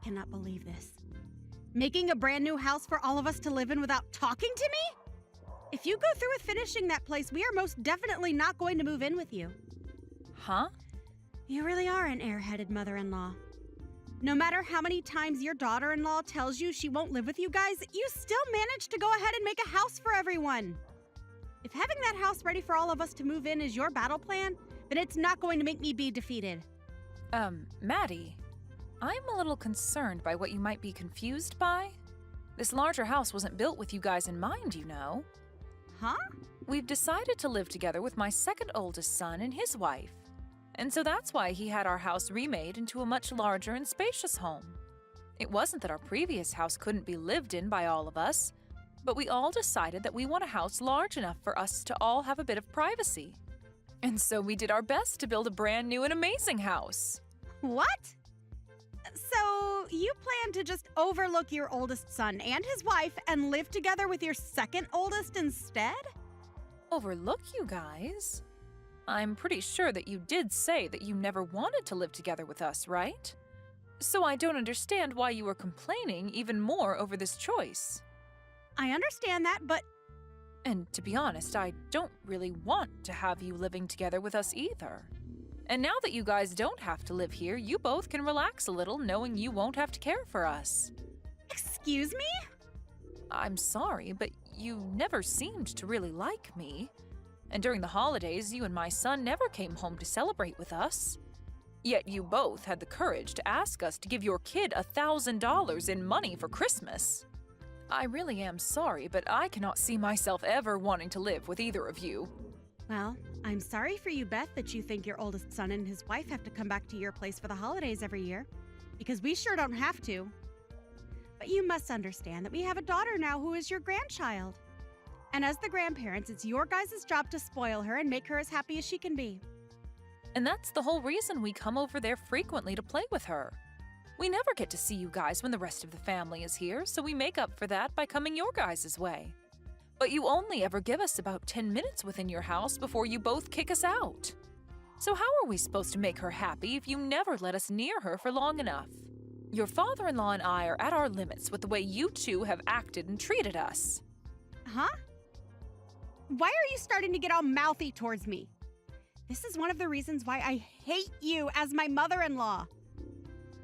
cannot believe this. Making a brand new house for all of us to live in without talking to me? If you go through with finishing that place, we are most definitely not going to move in with you. Huh? You really are an airheaded mother-in-law. No matter how many times your daughter-in-law tells you she won't live with you guys, you still manage to go ahead and make a house for everyone. If having that house ready for all of us to move in is your battle plan, then it's not going to make me be defeated. Maddie, I'm a little concerned by what you might be confused by. This larger house wasn't built with you guys in mind, you know. Huh? We've decided to live together with my second oldest son and his wife. And so that's why he had our house remade into a much larger and spacious home. It wasn't that our previous house couldn't be lived in by all of us, but we all decided that we want a house large enough for us to all have a bit of privacy. And so we did our best to build a brand new and amazing house. What? So you plan to just overlook your oldest son and his wife and live together with your second oldest instead? Overlook you guys? I'm pretty sure that you did say that you never wanted to live together with us, right? So I don't understand why you were complaining even more over this choice. I understand that, but... And to be honest, I don't really want to have you living together with us either. And now that you guys don't have to live here, you both can relax a little knowing you won't have to care for us. Excuse me? I'm sorry, but you never seemed to really like me. And during the holidays, you and my son never came home to celebrate with us. Yet you both had the courage to ask us to give your kid $1,000 in money for Christmas. I really am sorry, but I cannot see myself ever wanting to live with either of you. Well, I'm sorry for you, Beth, that you think your oldest son and his wife have to come back to your place for the holidays every year, because we sure don't have to. But you must understand that we have a daughter now who is your grandchild. And as the grandparents, it's your guys' job to spoil her and make her as happy as she can be. And that's the whole reason we come over there frequently to play with her. We never get to see you guys when the rest of the family is here, so we make up for that by coming your guys' way. But you only ever give us about 10 minutes within your house before you both kick us out. So how are we supposed to make her happy if you never let us near her for long enough? Your father-in-law and I are at our limits with the way you two have acted and treated us. Huh? Why are you starting to get all mouthy towards me? This is one of the reasons why I hate you as my mother-in-law.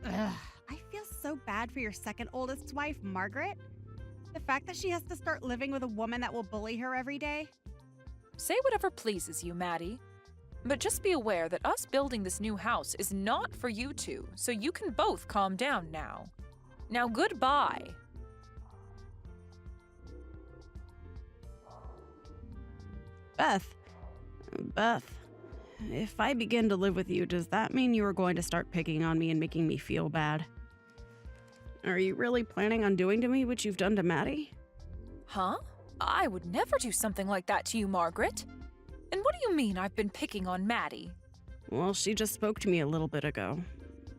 Ugh, I feel so bad for your second oldest's wife, Margaret. The fact that she has to start living with a woman that will bully her every day. Say whatever pleases you, Maddie. But just be aware that us building this new house is not for you two, so you can both calm down now. Now, goodbye. Beth, if I begin to live with you, does that mean you are going to start picking on me and making me feel bad? Are you really planning on doing to me what you've done to Maddie? Huh? I would never do something like that to you, Margaret. And what do you mean I've been picking on Maddie? Well, she just spoke to me a little bit ago.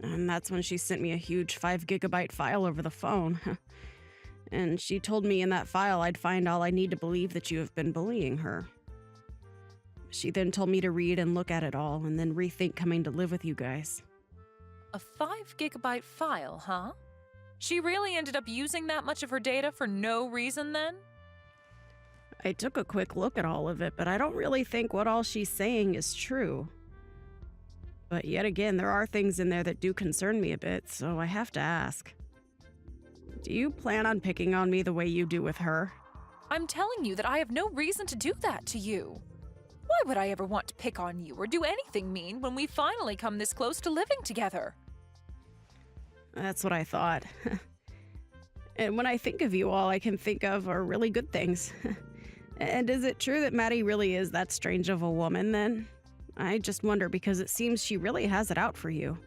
And that's when she sent me a huge 5-gigabyte file over the phone. And she told me in that file I'd find all I need to believe that you have been bullying her. She then told me to read and look at it all and then rethink coming to live with you guys. A 5-gigabyte file, huh? She really ended up using that much of her data for no reason then? I took a quick look at all of it, but I don't really think what all she's saying is true. But yet again, there are things in there that do concern me a bit, so I have to ask. Do you plan on picking on me the way you do with her? I'm telling you that I have no reason to do that to you. Why would I ever want to pick on you or do anything mean when we finally come this close to living together? That's what I thought. And when I think of you, all I can think of are really good things. And is it true that Maddie really is that strange of a woman, then? I just wonder because it seems she really has it out for you.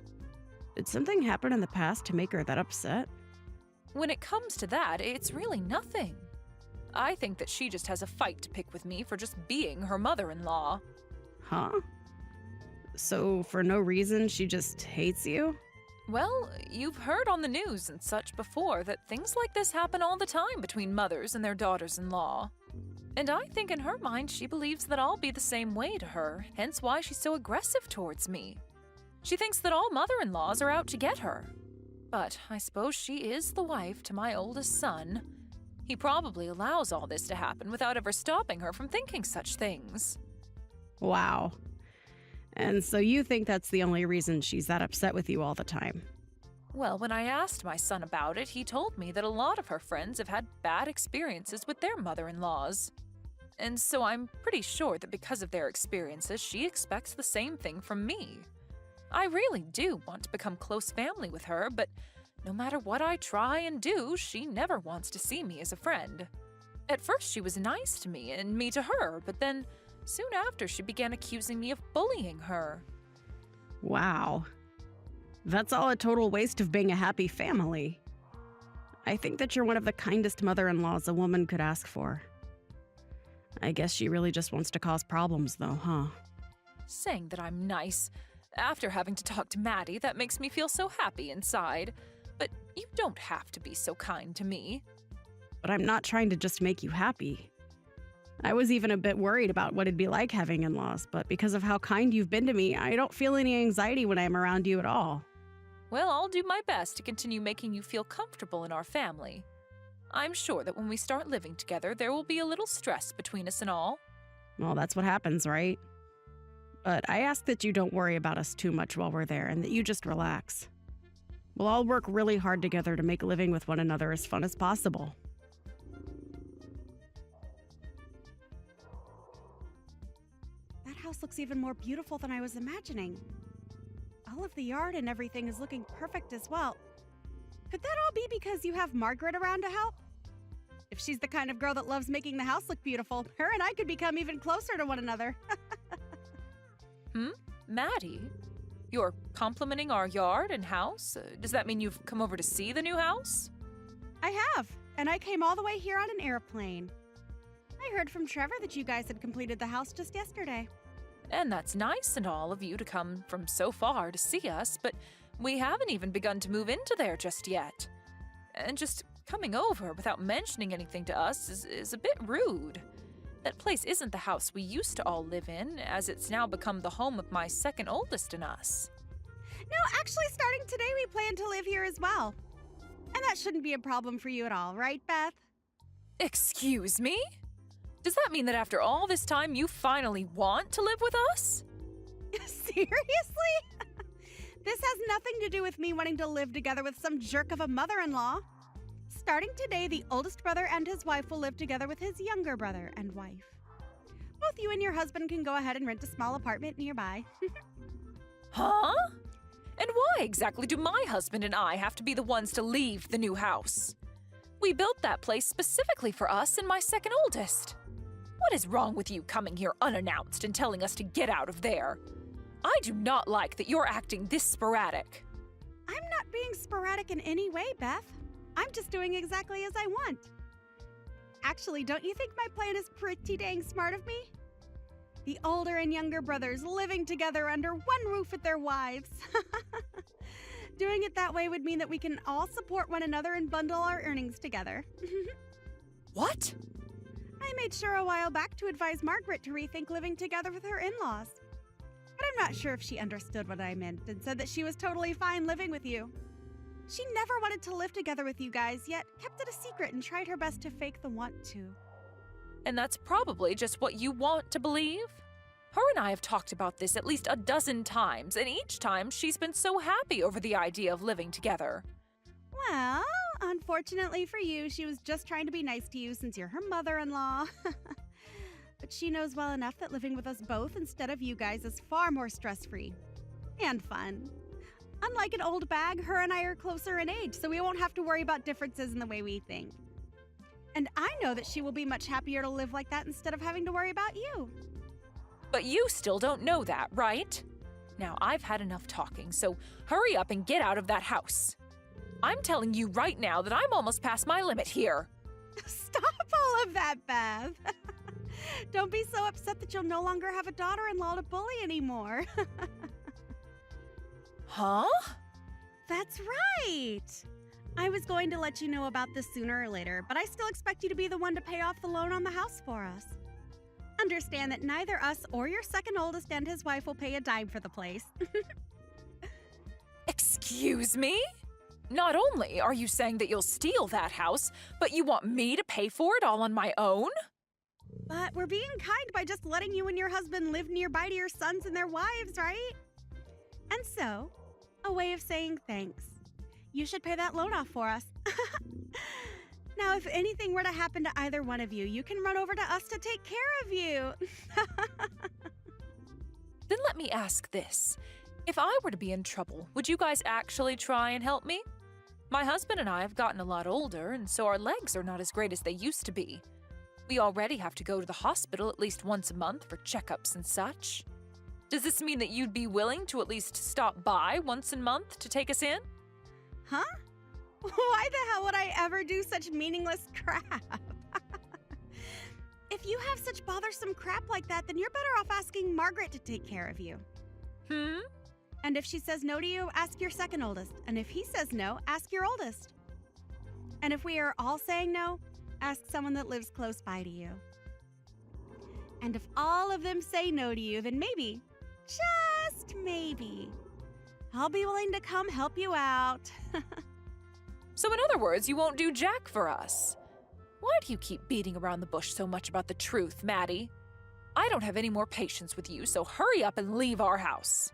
Did something happen in the past to make her that upset? When it comes to that, it's really nothing. I think that she just has a fight to pick with me for just being her mother-in-law. Huh? So for no reason, she just hates you? Well, you've heard on the news and such before that things like this happen all the time between mothers and their daughters-in-law. And I think in her mind she believes that I'll be the same way to her, hence why she's so aggressive towards me. She thinks that all mother-in-laws are out to get her. But I suppose she is the wife to my oldest son. He probably allows all this to happen without ever stopping her from thinking such things. Wow. And so you think that's the only reason she's that upset with you all the time? Well, when I asked my son about it, he told me that a lot of her friends have had bad experiences with their mother-in-laws. And so I'm pretty sure that because of their experiences, she expects the same thing from me. I really do want to become close family with her, but no matter what I try and do, she never wants to see me as a friend. At first, she was nice to me and me to her, but then soon after, she began accusing me of bullying her. Wow. That's all a total waste of being a happy family. I think that you're one of the kindest mother-in-laws a woman could ask for. I guess she really just wants to cause problems, though, huh? Saying that I'm nice. After having to talk to Maddie, that makes me feel so happy inside. But you don't have to be so kind to me. But I'm not trying to just make you happy. I was even a bit worried about what it'd be like having in-laws, but because of how kind you've been to me, I don't feel any anxiety when I'm around you at all. Well, I'll do my best to continue making you feel comfortable in our family. I'm sure that when we start living together, there will be a little stress between us and all. Well, that's what happens, right? But I ask that you don't worry about us too much while we're there and that you just relax. We'll all work really hard together to make living with one another as fun as possible. That house looks even more beautiful than I was imagining. All of the yard and everything is looking perfect as well. Could that all be because you have Margaret around to help? If she's the kind of girl that loves making the house look beautiful, her and I could become even closer to one another. Maddie? You're complimenting our yard and house? Does that mean you've come over to see the new house? I have, and I came all the way here on an airplane. I heard from Trevor that you guys had completed the house just yesterday. And that's nice and all of you to come from so far to see us, but we haven't even begun to move into there just yet. And just coming over without mentioning anything to us is a bit rude. That place isn't the house we used to all live in, as it's now become the home of my second oldest and us. No, actually, starting today, we plan to live here as well. And that shouldn't be a problem for you at all, right, Beth? Excuse me? Does that mean that after all this time you finally want to live with us? Seriously? This has nothing to do with me wanting to live together with some jerk of a mother-in-law. Starting today, the oldest brother and his wife will live together with his younger brother and wife. Both you and your husband can go ahead and rent a small apartment nearby. Huh? And why exactly do my husband and I have to be the ones to leave the new house? We built that place specifically for us and my second oldest. What is wrong with you coming here unannounced and telling us to get out of there? I do not like that you're acting this sporadic. I'm not being sporadic in any way, Beth. I'm just doing exactly as I want. Actually, don't you think my plan is pretty dang smart of me? The older and younger brothers living together under one roof with their wives. Doing it that way would mean that we can all support one another and bundle our earnings together. What? I made sure a while back to advise Margaret to rethink living together with her in-laws. But I'm not sure if she understood what I meant and said that she was totally fine living with you. She never wanted to live together with you guys, yet kept it a secret and tried her best to fake the want to. And that's probably just what you want to believe? Her and I have talked about this at least a dozen times, and each time she's been so happy over the idea of living together. Well, unfortunately for you, she was just trying to be nice to you since you're her mother-in-law. But she knows well enough that living with us both instead of you guys is far more stress-free and fun. Unlike an old bag, her and I are closer in age, so we won't have to worry about differences in the way we think. And I know that she will be much happier to live like that instead of having to worry about you. But you still don't know that, right? Now, I've had enough talking, so hurry up and get out of that house. I'm telling you right now that I'm almost past my limit here. Stop all of that, Beth. Don't be so upset that you'll no longer have a daughter-in-law to bully anymore. Huh? That's right! I was going to let you know about this sooner or later, but I still expect you to be the one to pay off the loan on the house for us. Understand that neither us or your second oldest and his wife will pay a dime for the place. Excuse me? Not only are you saying that you'll steal that house, but you want me to pay for it all on my own? But we're being kind by just letting you and your husband live nearby to your sons and their wives, right? And so, a way of saying thanks. You should pay that loan off for us. Now, if anything were to happen to either one of you, you can run over to us to take care of you. Then let me ask this. If I were to be in trouble, would you guys actually try and help me? My husband and I have gotten a lot older, and so our legs are not as great as they used to be. We already have to go to the hospital at least once a month for checkups and such. Does this mean that you'd be willing to at least stop by once a month to take us in? Huh? Why the hell would I ever do such meaningless crap? If you have such bothersome crap like that, then you're better off asking Margaret to take care of you. And if she says no to you, ask your second oldest. And if he says no, ask your oldest. And if we are all saying no, ask someone that lives close by to you. And if all of them say no to you, then maybe, just maybe, I'll be willing to come help you out. So in other words, you won't do jack for us. Why do you keep beating around the bush so much about the truth, Maddie? I don't have any more patience with you, so hurry up and leave our house.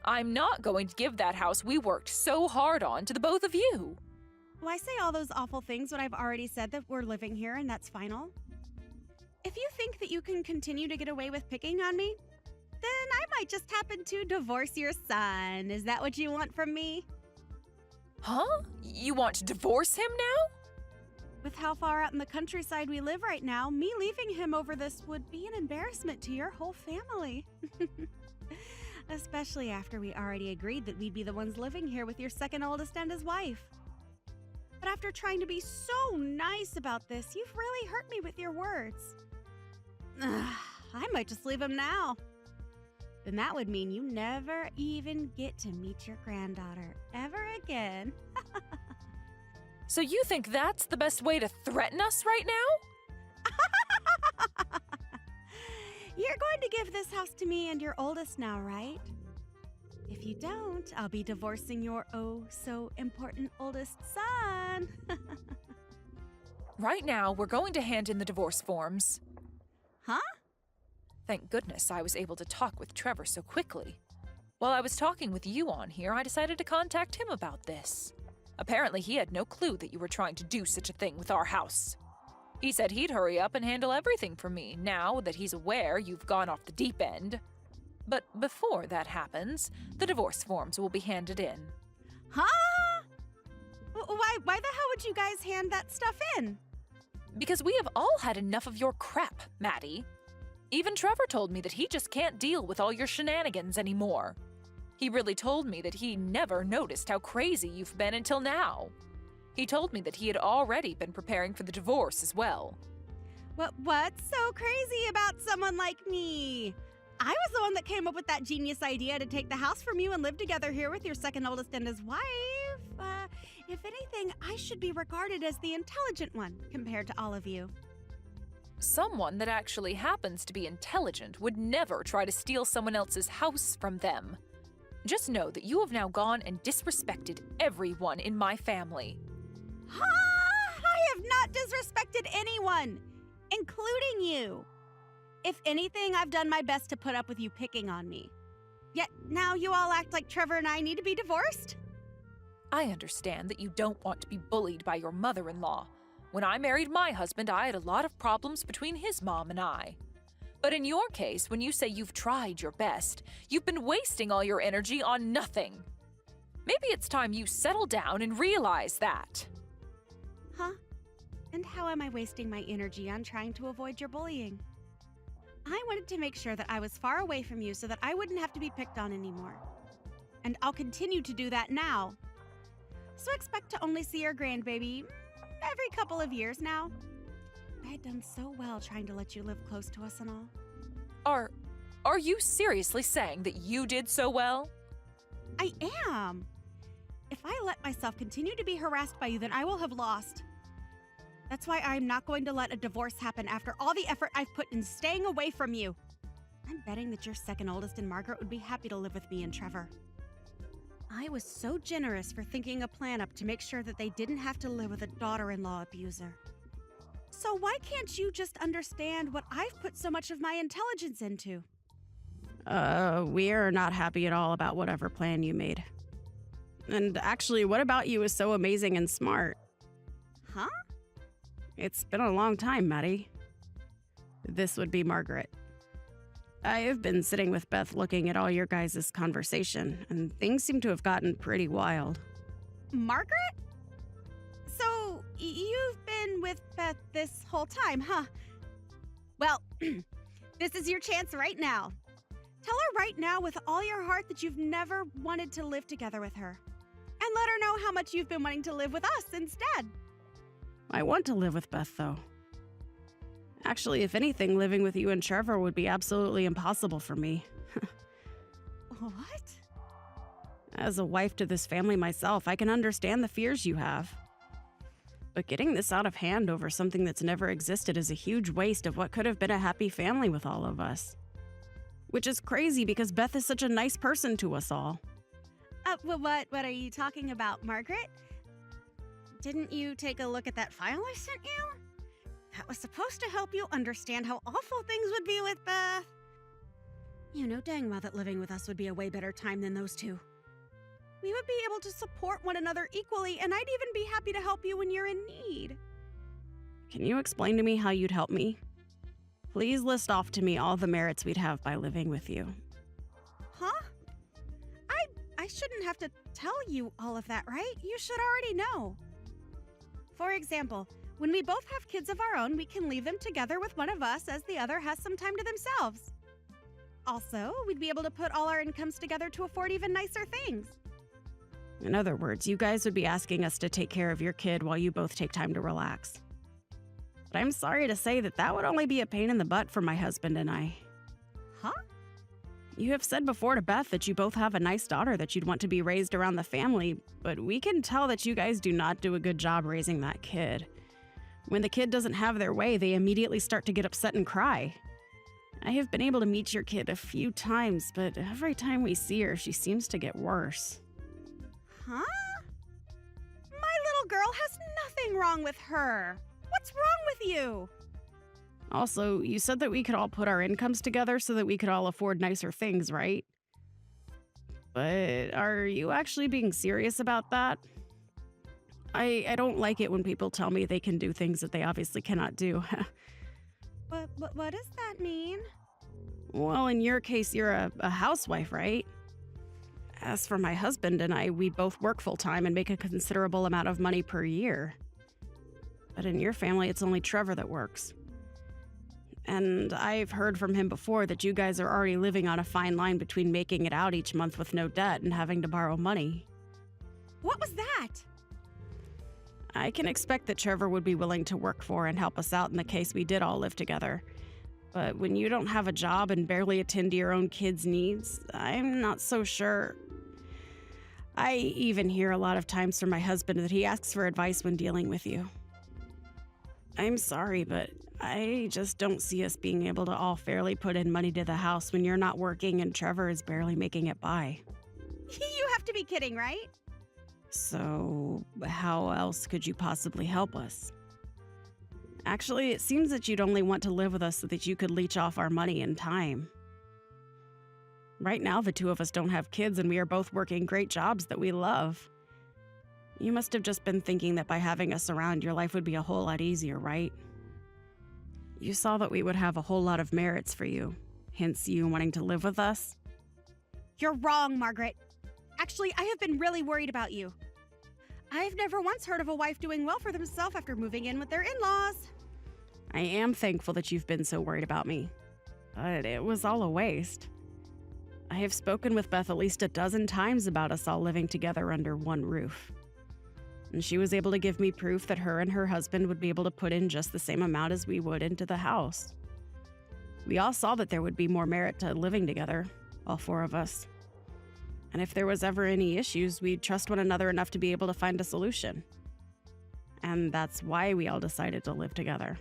I'm not going to give that house we worked so hard on to the both of you. Why say all those awful things when I've already said that we're living here and that's final? If you think that you can continue to get away with picking on me, then I might just happen to divorce your son. Is that what you want from me? Huh? You want to divorce him now? With how far out in the countryside we live right now, me leaving him over this would be an embarrassment to your whole family. Especially after we already agreed that we'd be the ones living here with your second oldest and his wife. But after trying to be so nice about this, you've really hurt me with your words. I might just leave him now. Then that would mean you never even get to meet your granddaughter ever again. So you think that's the best way to threaten us right now? You're going to give this house to me and your oldest now, right? If you don't, I'll be divorcing your oh-so-important oldest son. Right now, we're going to hand in the divorce forms. Huh? Thank goodness I was able to talk with Trevor so quickly. While I was talking with you on here, I decided to contact him about this. Apparently, he had no clue that you were trying to do such a thing with our house. He said he'd hurry up and handle everything for me now that he's aware you've gone off the deep end. But before that happens, the divorce forms will be handed in. Huh? Why the hell would you guys hand that stuff in? Because we have all had enough of your crap, Maddie. Even Trevor told me that he just can't deal with all your shenanigans anymore. He really told me that he never noticed how crazy you've been until now. He told me that he had already been preparing for the divorce as well. What's so crazy about someone like me? I was the one that came up with that genius idea to take the house from you and live together here with your second oldest and his wife. If anything, I should be regarded as the intelligent one compared to all of you. Someone that actually happens to be intelligent would never try to steal someone else's house from them. Just know that you have now gone and disrespected everyone in my family. I have not disrespected anyone, including you. If anything, I've done my best to put up with you picking on me. Yet now you all act like Trevor and I need to be divorced? I understand that you don't want to be bullied by your mother-in-law. When I married my husband, I had a lot of problems between his mom and I. But in your case, when you say you've tried your best, you've been wasting all your energy on nothing. Maybe it's time you settle down and realize that. Huh? And how am I wasting my energy on trying to avoid your bullying? I wanted to make sure that I was far away from you so that I wouldn't have to be picked on anymore. And I'll continue to do that now. So expect to only see your grandbaby every couple of years now. I had done so well trying to let you live close to us and all. Are you seriously saying that you did so well? I am. If I let myself continue to be harassed by you, then I will have lost. That's why I'm not going to let a divorce happen after all the effort I've put in staying away from you. I'm betting that your second oldest and Margaret would be happy to live with me and Trevor. I was so generous for thinking a plan up to make sure that they didn't have to live with a daughter-in-law abuser. So why can't you just understand what I've put so much of my intelligence into? We are not happy at all about whatever plan you made. And actually, what about you is so amazing and smart? Huh? It's been a long time, Maddie. This would be Margaret. I have been sitting with Beth looking at all your guys' conversation, and things seem to have gotten pretty wild. Margaret? So, you've been with Beth this whole time, huh? Well, this is your chance right now. Tell her right now with all your heart that you've never wanted to live together with her. And let her know how much you've been wanting to live with us instead. I want to live with Beth, though. Actually, if anything, living with you and Trevor would be absolutely impossible for me. What? As a wife to this family myself, I can understand the fears you have. But getting this out of hand over something that's never existed is a huge waste of what could have been a happy family with all of us. Which is crazy because Beth is such a nice person to us all. What are you talking about, Margaret? Didn't you take a look at that file I sent you? That was supposed to help you understand how awful things would be with Beth. You know dang well that living with us would be a way better time than those two. We would be able to support one another equally, and I'd even be happy to help you when you're in need. Can you explain to me how you'd help me? Please list off to me all the merits we'd have by living with you. Huh? I shouldn't have to tell you all of that, right? You should already know. For example, when we both have kids of our own, we can leave them together with one of us as the other has some time to themselves. Also, we'd be able to put all our incomes together to afford even nicer things. In other words, you guys would be asking us to take care of your kid while you both take time to relax. But I'm sorry to say that would only be a pain in the butt for my husband and I. Huh? You have said before to Beth that you both have a nice daughter that you'd want to be raised around the family, but we can tell that you guys do not do a good job raising that kid. When the kid doesn't have their way, they immediately start to get upset and cry. I have been able to meet your kid a few times, but every time we see her, she seems to get worse. Huh? My little girl has nothing wrong with her. What's wrong with you? Also, you said that we could all put our incomes together so that we could all afford nicer things, right? But are you actually being serious about that? I don't like it when people tell me they can do things that they obviously cannot do. What does that mean? Well, in your case, you're a housewife, right? As for my husband and I, we both work full-time and make a considerable amount of money per year. But in your family, it's only Trevor that works. And I've heard from him before that you guys are already living on a fine line between making it out each month with no debt and having to borrow money. What was that? I can expect that Trevor would be willing to work for and help us out in the case we did all live together. But when you don't have a job and barely attend to your own kids' needs, I'm not so sure. I even hear a lot of times from my husband that he asks for advice when dealing with you. I'm sorry, but I just don't see us being able to all fairly put in money to the house when you're not working and Trevor is barely making it by. You have to be kidding, right? So, how else could you possibly help us? Actually, it seems that you'd only want to live with us so that you could leech off our money and time. Right now, the two of us don't have kids and we are both working great jobs that we love. You must have just been thinking that by having us around, your life would be a whole lot easier, right? You saw that we would have a whole lot of merits for you, hence you wanting to live with us. You're wrong, Margaret. Actually, I have been really worried about you. I've never once heard of a wife doing well for themselves after moving in with their in-laws. I am thankful that you've been so worried about me, but it was all a waste. I have spoken with Beth at least a dozen times about us all living together under one roof. And she was able to give me proof that her and her husband would be able to put in just the same amount as we would into the house. We all saw that there would be more merit to living together, all four of us. And if there was ever any issues, we'd trust one another enough to be able to find a solution. And that's why we all decided to live together.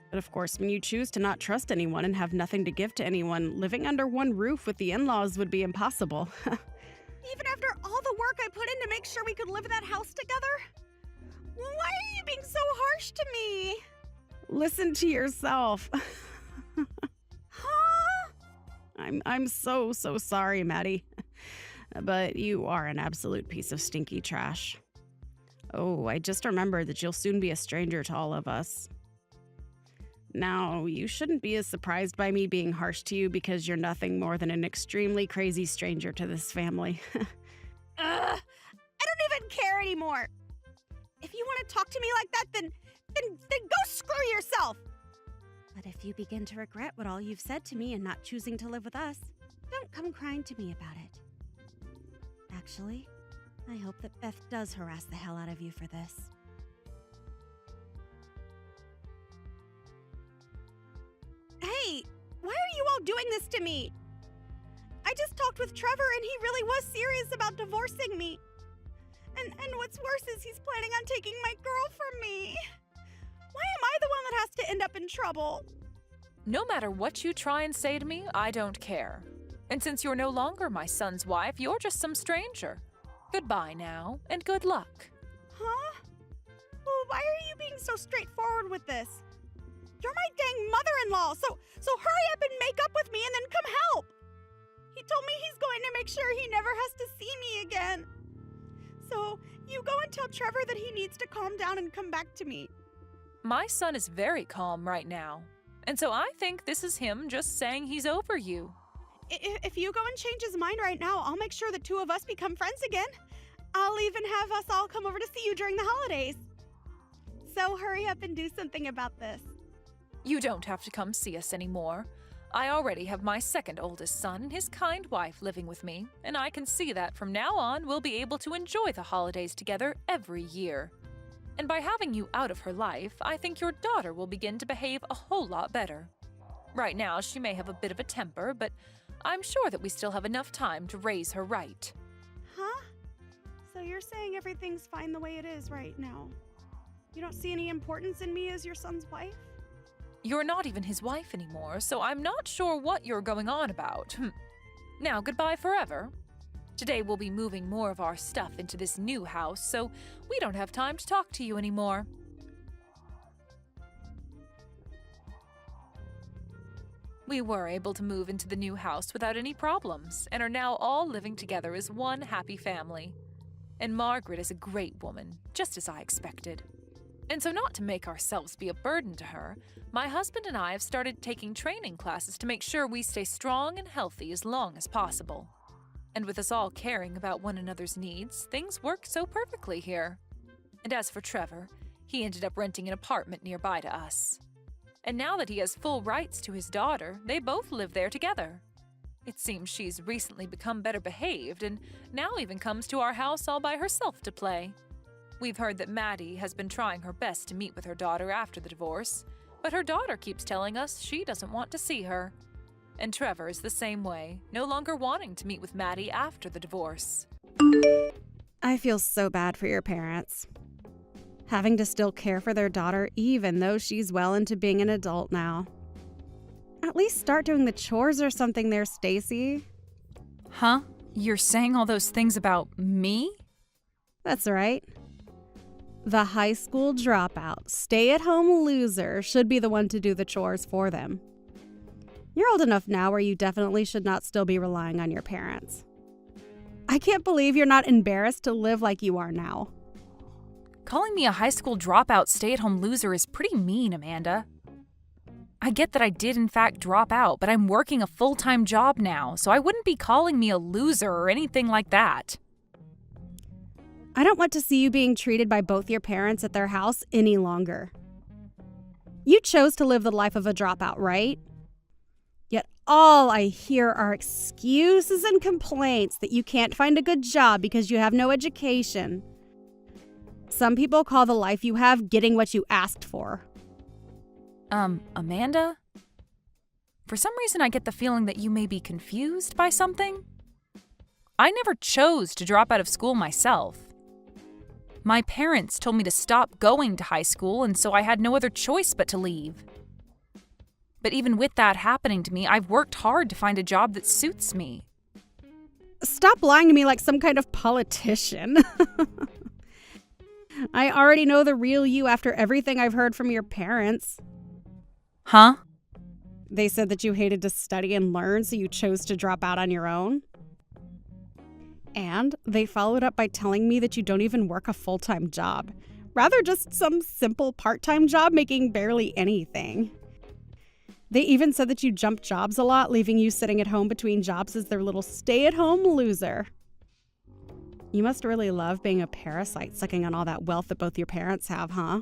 But of course, when you choose to not trust anyone and have nothing to give to anyone, living under one roof with the in-laws would be impossible. Even after all the work I put in to make sure we could live in that house together? Why are you being so harsh to me? Listen to yourself. Huh? I'm so sorry, Maddie. But you are an absolute piece of stinky trash. Oh, I just remembered that you'll soon be a stranger to all of us. Now, you shouldn't be as surprised by me being harsh to you because you're nothing more than an extremely crazy stranger to this family. I don't even care anymore. If you want to talk to me like that, then go screw yourself. But if you begin to regret what all you've said to me and not choosing to live with us, don't come crying to me about it. Actually, I hope that Beth does harass the hell out of you for this. Hey, why are you all doing this to me? I just talked with Trevor and he really was serious about divorcing me. And what's worse is he's planning on taking my girl from me. Why am I the one that has to end up in trouble? No matter what you try and say to me, I don't care. And since you're no longer my son's wife, you're just some stranger. Goodbye now, and good luck. Huh? Well, why are you being so straightforward with this? You're my dang mother-in-law, so hurry up and make up with me and then come help. He told me he's going to make sure he never has to see me again. So you go and tell Trevor that he needs to calm down and come back to me. My son is very calm right now. And so I think this is him just saying he's over you. If you go and change his mind right now, I'll make sure the two of us become friends again. I'll even have us all come over to see you during the holidays. So hurry up and do something about this. You don't have to come see us anymore. I already have my second oldest son and his kind wife living with me, and I can see that from now on we'll be able to enjoy the holidays together every year. And by having you out of her life, I think your daughter will begin to behave a whole lot better. Right now, she may have a bit of a temper, but I'm sure that we still have enough time to raise her right. Huh? So you're saying everything's fine the way it is right now? You don't see any importance in me as your son's wife? You're not even his wife anymore, so I'm not sure what you're going on about. Now, goodbye forever. Today we'll be moving more of our stuff into this new house, so we don't have time to talk to you anymore. We were able to move into the new house without any problems, and are now all living together as one happy family. And Margaret is a great woman, just as I expected. And so, not to make ourselves be a burden to her, my husband and I have started taking training classes to make sure we stay strong and healthy as long as possible. And with us all caring about one another's needs, things work so perfectly here. And as for Trevor, he ended up renting an apartment nearby to us. And now that he has full rights to his daughter, they both live there together. It seems she's recently become better behaved and now even comes to our house all by herself to play. We've heard that Maddie has been trying her best to meet with her daughter after the divorce, but her daughter keeps telling us she doesn't want to see her. And Trevor is the same way, no longer wanting to meet with Maddie after the divorce. I feel so bad for your parents. Having to still care for their daughter even though she's well into being an adult now. At least start doing the chores or something there, Stacy. Huh? You're saying all those things about me? That's right. The high school dropout, stay-at-home loser should be the one to do the chores for them. You're old enough now where you definitely should not still be relying on your parents. I can't believe you're not embarrassed to live like you are now. Calling me a high school dropout stay-at-home loser is pretty mean, Amanda. I get that I did in fact drop out, but I'm working a full-time job now, so I wouldn't be calling me a loser or anything like that. I don't want to see you being treated by both your parents at their house any longer. You chose to live the life of a dropout, right? Yet all I hear are excuses and complaints that you can't find a good job because you have no education. Some people call the life you have getting what you asked for. Amanda? For some reason I get the feeling that you may be confused by something. I never chose to drop out of school myself. My parents told me to stop going to high school, and so I had no other choice but to leave. But even with that happening to me, I've worked hard to find a job that suits me. Stop lying to me like some kind of politician. I already know the real you after everything I've heard from your parents. Huh? They said that you hated to study and learn, so you chose to drop out on your own. And they followed up by telling me that you don't even work a full-time job. Rather just some simple part-time job making barely anything. They even said that you jump jobs a lot, leaving you sitting at home between jobs as their little stay-at-home loser. You must really love being a parasite, sucking on all that wealth that both your parents have, huh?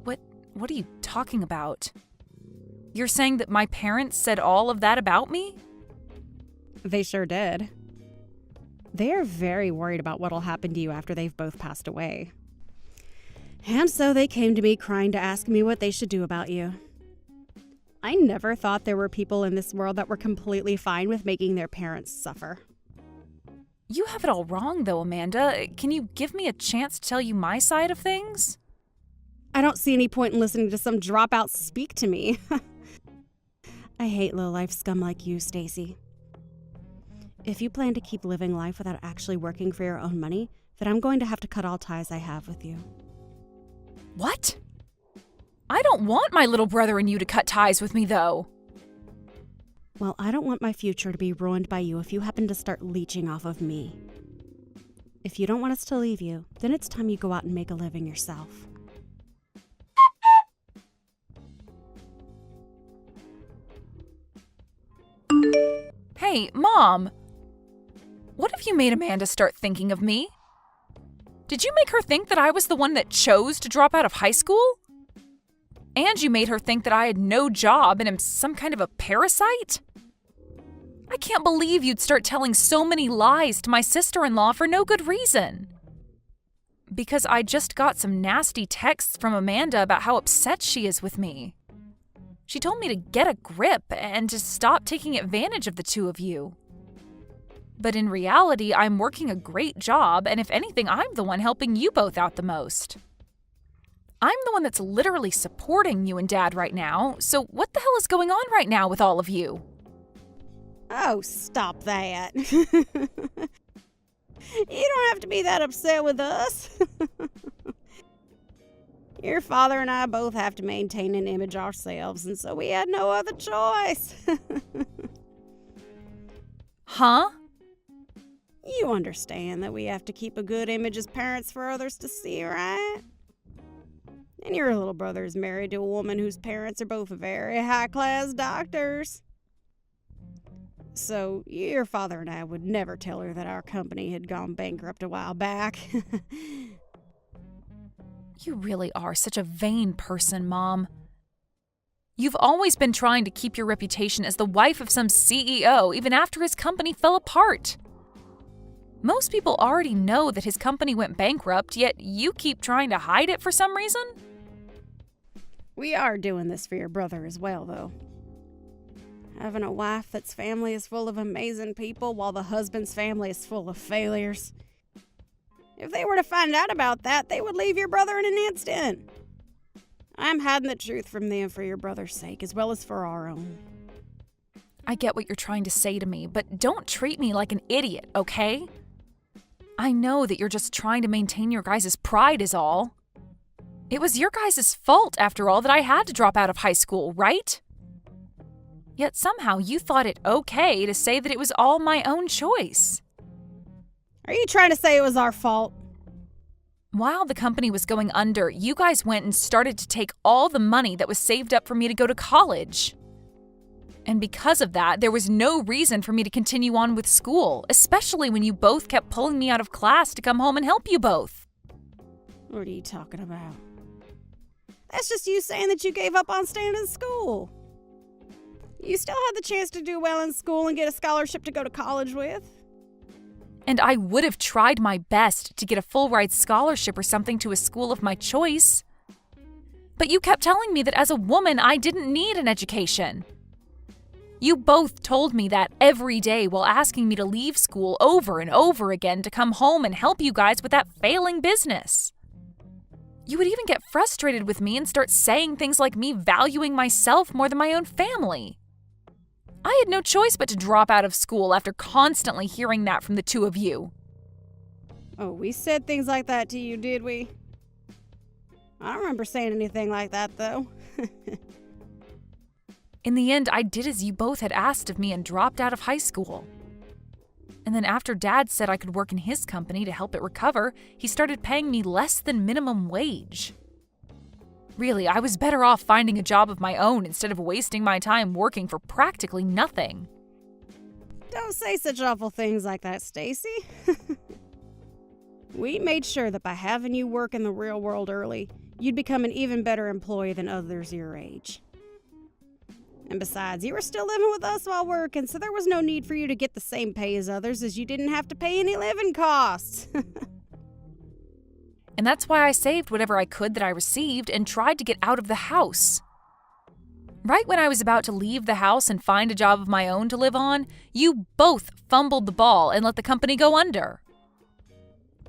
What are you talking about? You're saying that my parents said all of that about me? They sure did. They are very worried about what'll happen to you after they've both passed away. And so they came to me crying to ask me what they should do about you. I never thought there were people in this world that were completely fine with making their parents suffer. You have it all wrong, though, Amanda. Can you give me a chance to tell you my side of things? I don't see any point in listening to some dropout speak to me. I hate low-life scum like you, Stacy. If you plan to keep living life without actually working for your own money, then I'm going to have to cut all ties I have with you. What? I don't want my little brother and you to cut ties with me, though. Well, I don't want my future to be ruined by you if you happen to start leeching off of me. If you don't want us to leave you, then it's time you go out and make a living yourself. Hey, Mom! What if you made Amanda start thinking of me? Did you make her think that I was the one that chose to drop out of high school? And you made her think that I had no job and am some kind of a parasite? I can't believe you'd start telling so many lies to my sister-in-law for no good reason. Because I just got some nasty texts from Amanda about how upset she is with me. She told me to get a grip and to stop taking advantage of the two of you. But in reality, I'm working a great job, and if anything, I'm the one helping you both out the most. I'm the one that's literally supporting you and Dad right now, so what the hell is going on right now with all of you? Oh, stop that. You don't have to be that upset with us. Your father and I both have to maintain an image ourselves, and so we had no other choice. Huh? You understand that we have to keep a good image as parents for others to see, right? And your little brother is married to a woman whose parents are both very high-class doctors. So your father and I would never tell her that our company had gone bankrupt a while back. You really are such a vain person, Mom. You've always been trying to keep your reputation as the wife of some CEO even after his company fell apart. Most people already know that his company went bankrupt, yet you keep trying to hide it for some reason? We are doing this for your brother as well, though. Having a wife that's family is full of amazing people while the husband's family is full of failures. If they were to find out about that, they would leave your brother in an instant. I'm hiding the truth from them for your brother's sake, as well as for our own. I get what you're trying to say to me, but don't treat me like an idiot, okay? I know that you're just trying to maintain your guys' pride is all. It was your guys' fault, after all, that I had to drop out of high school, right? Yet somehow you thought it okay to say that it was all my own choice. Are you trying to say it was our fault? While the company was going under, you guys went and started to take all the money that was saved up for me to go to college. And because of that, there was no reason for me to continue on with school, especially when you both kept pulling me out of class to come home and help you both. What are you talking about? That's just you saying that you gave up on staying in school. You still had the chance to do well in school and get a scholarship to go to college with. And I would have tried my best to get a full-ride scholarship or something to a school of my choice. But you kept telling me that as a woman, I didn't need an education. You both told me that every day while asking me to leave school over and over again to come home and help you guys with that failing business. You would even get frustrated with me and start saying things like me valuing myself more than my own family. I had no choice but to drop out of school after constantly hearing that from the two of you. Oh, we said things like that to you, did we? I don't remember saying anything like that, though. In the end, I did as you both had asked of me and dropped out of high school. And then after Dad said I could work in his company to help it recover, he started paying me less than minimum wage. Really, I was better off finding a job of my own instead of wasting my time working for practically nothing. Don't say such awful things like that, Stacy. We made sure that by having you work in the real world early, you'd become an even better employee than others your age. And besides, you were still living with us while working, so there was no need for you to get the same pay as others, as you didn't have to pay any living costs. And that's why I saved whatever I could that I received and tried to get out of the house. Right when I was about to leave the house and find a job of my own to live on, you both fumbled the ball and let the company go under.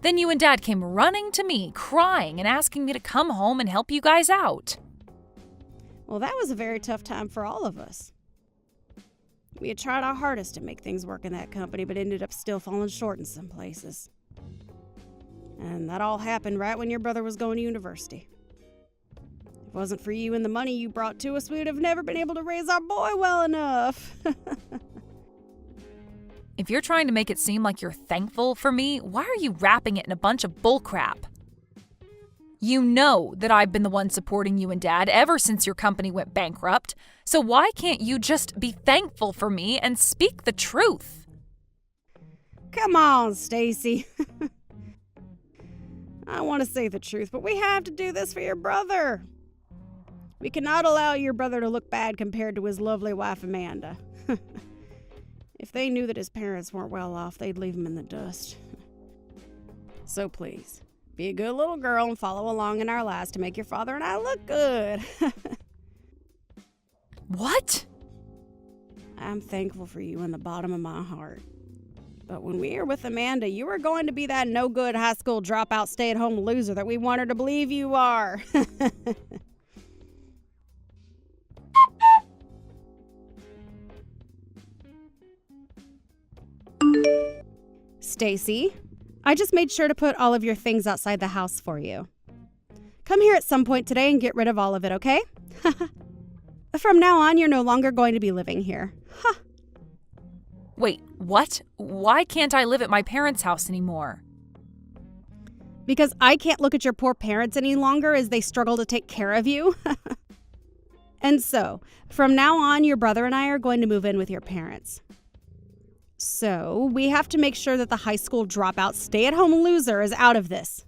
Then you and Dad came running to me, crying and asking me to come home and help you guys out. Well, that was a very tough time for all of us. We had tried our hardest to make things work in that company, but ended up still falling short in some places. And that all happened right when your brother was going to university. If it wasn't for you and the money you brought to us, we would have never been able to raise our boy well enough. If you're trying to make it seem like you're thankful for me, why are you wrapping it in a bunch of bullcrap? You know that I've been the one supporting you and Dad ever since your company went bankrupt, so why can't you just be thankful for me and speak the truth? Come on, Stacy. I want to say the truth, but we have to do this for your brother. We cannot allow your brother to look bad compared to his lovely wife, Amanda. If they knew that his parents weren't well off, they'd leave him in the dust. So please, be a good little girl and follow along in our lives to make your father and I look good. What? I'm thankful for you in the bottom of my heart. But when we are with Amanda, you are going to be that no-good high school dropout stay-at-home loser that we want her to believe you are. Stacy, I just made sure to put all of your things outside the house for you. Come here at some point today and get rid of all of it, okay? From now on, you're no longer going to be living here. Huh. Wait, what? Why can't I live at my parents' house anymore? Because I can't look at your poor parents any longer as they struggle to take care of you. And so, from now on, your brother and I are going to move in with your parents. So, we have to make sure that the high school dropout stay-at-home loser is out of this.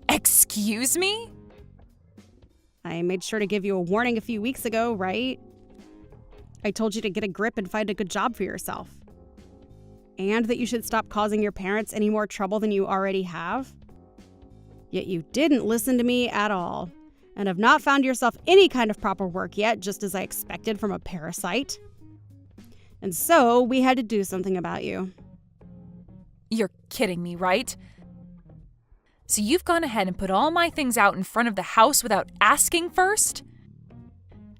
Excuse me? I made sure to give you a warning a few weeks ago, right? I told you to get a grip and find a good job for yourself. And that you should stop causing your parents any more trouble than you already have. Yet you didn't listen to me at all, and have not found yourself any kind of proper work yet, just as I expected from a parasite. And so, we had to do something about you. You're kidding me, right? So you've gone ahead and put all my things out in front of the house without asking first?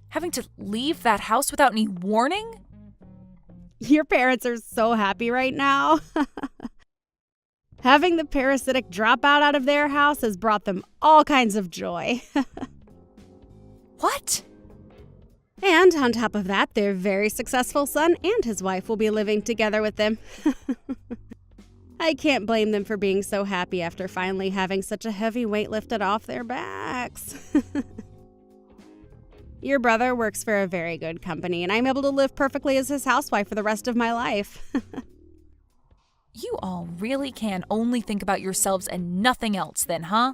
Having to leave that house without any warning? Your parents are so happy right now. Having the parasitic dropout out of their house has brought them all kinds of joy. What? And on top of that, their very successful son and his wife will be living together with them. I can't blame them for being so happy after finally having such a heavy weight lifted off their backs. Your brother works for a very good company, and I'm able to live perfectly as his housewife for the rest of my life. You all really can only think about yourselves and nothing else then, huh?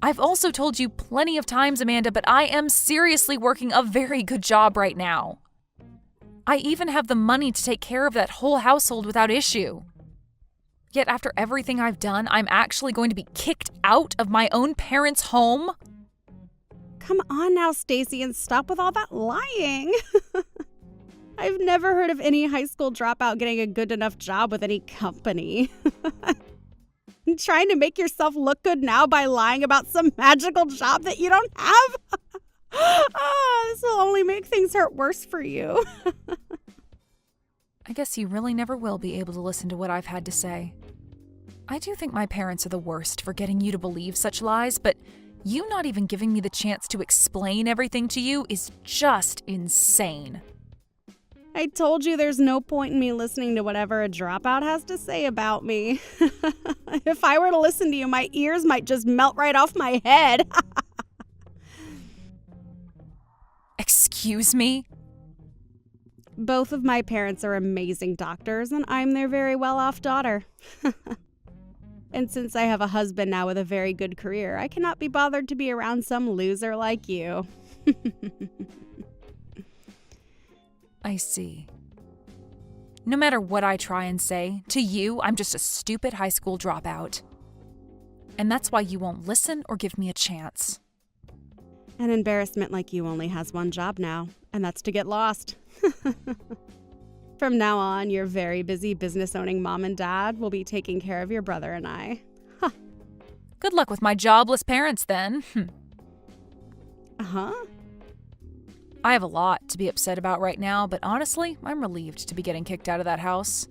I've also told you plenty of times, Amanda, but I am seriously working a very good job right now. I even have the money to take care of that whole household without issue. Yet after everything I've done, I'm actually going to be kicked out of my own parents' home? Come on now, Stacy, and stop with all that lying. I've never heard of any high school dropout getting a good enough job with any company. Trying to make yourself look good now by lying about some magical job that you don't have? Oh, this will only make things hurt worse for you. I guess you really never will be able to listen to what I've had to say. I do think my parents are the worst for getting you to believe such lies, but you not even giving me the chance to explain everything to you is just insane. I told you there's no point in me listening to whatever a dropout has to say about me. If I were to listen to you, my ears might just melt right off my head. Excuse me? Both of my parents are amazing doctors, and I'm their very well-off daughter. And since I have a husband now with a very good career, I cannot be bothered to be around some loser like you. I see. No matter what I try and say, to you, I'm just a stupid high school dropout. And that's why you won't listen or give me a chance. An embarrassment like you only has one job now, and that's to get lost. From now on, your very busy business-owning mom and dad will be taking care of your brother and I. Good luck with my jobless parents, then. Uh-huh. I have a lot to be upset about right now, but honestly, I'm relieved to be getting kicked out of that house.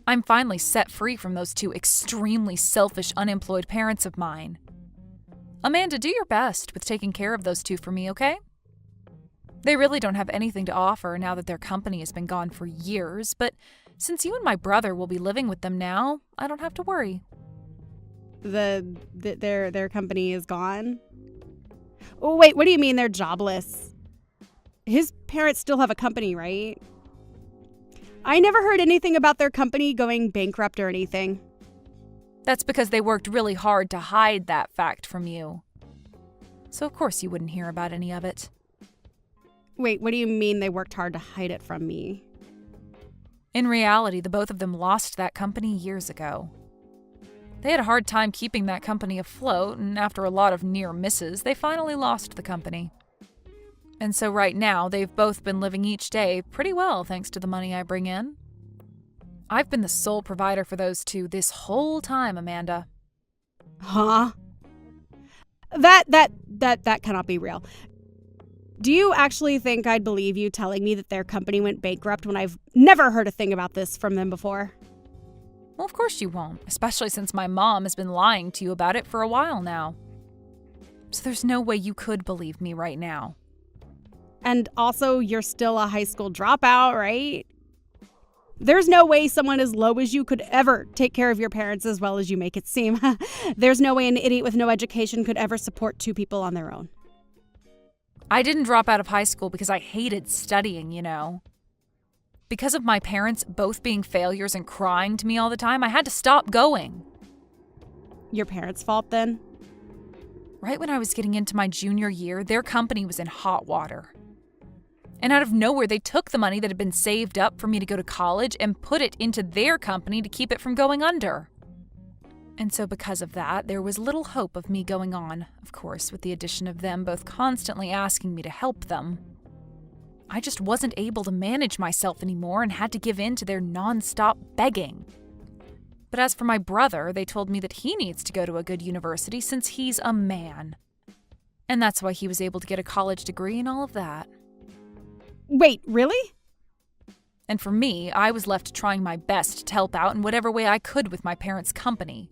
I'm finally set free from those two extremely selfish, unemployed parents of mine. Amanda, do your best with taking care of those two for me, okay? They really don't have anything to offer now that their company has been gone for years, but since you and my brother will be living with them now, I don't have to worry. Their company is gone? Oh, wait, what do you mean they're jobless? His parents still have a company, right? I never heard anything about their company going bankrupt or anything. That's because they worked really hard to hide that fact from you. So of course you wouldn't hear about any of it. Wait, what do you mean they worked hard to hide it from me? In reality, the both of them lost that company years ago. They had a hard time keeping that company afloat, and after a lot of near misses, they finally lost the company. And so right now, they've both been living each day pretty well thanks to the money I bring in. I've been the sole provider for those two this whole time, Amanda. Huh? That cannot be real. Do you actually think I'd believe you telling me that their company went bankrupt when I've never heard a thing about this from them before? Well, of course you won't, especially since my mom has been lying to you about it for a while now. So there's no way you could believe me right now. And also, you're still a high school dropout, right? There's no way someone as low as you could ever take care of your parents as well as you make it seem. There's no way an idiot with no education could ever support two people on their own. I didn't drop out of high school because I hated studying, you know. Because of my parents both being failures and crying to me all the time, I had to stop going. Your parents' fault, then? Right when I was getting into my junior year, their company was in hot water. And out of nowhere, they took the money that had been saved up for me to go to college and put it into their company to keep it from going under. And so because of that, there was little hope of me going on, of course, with the addition of them both constantly asking me to help them. I just wasn't able to manage myself anymore and had to give in to their nonstop begging. But as for my brother, they told me that he needs to go to a good university since he's a man. And that's why he was able to get a college degree and all of that. Wait, really? And for me, I was left trying my best to help out in whatever way I could with my parents' company.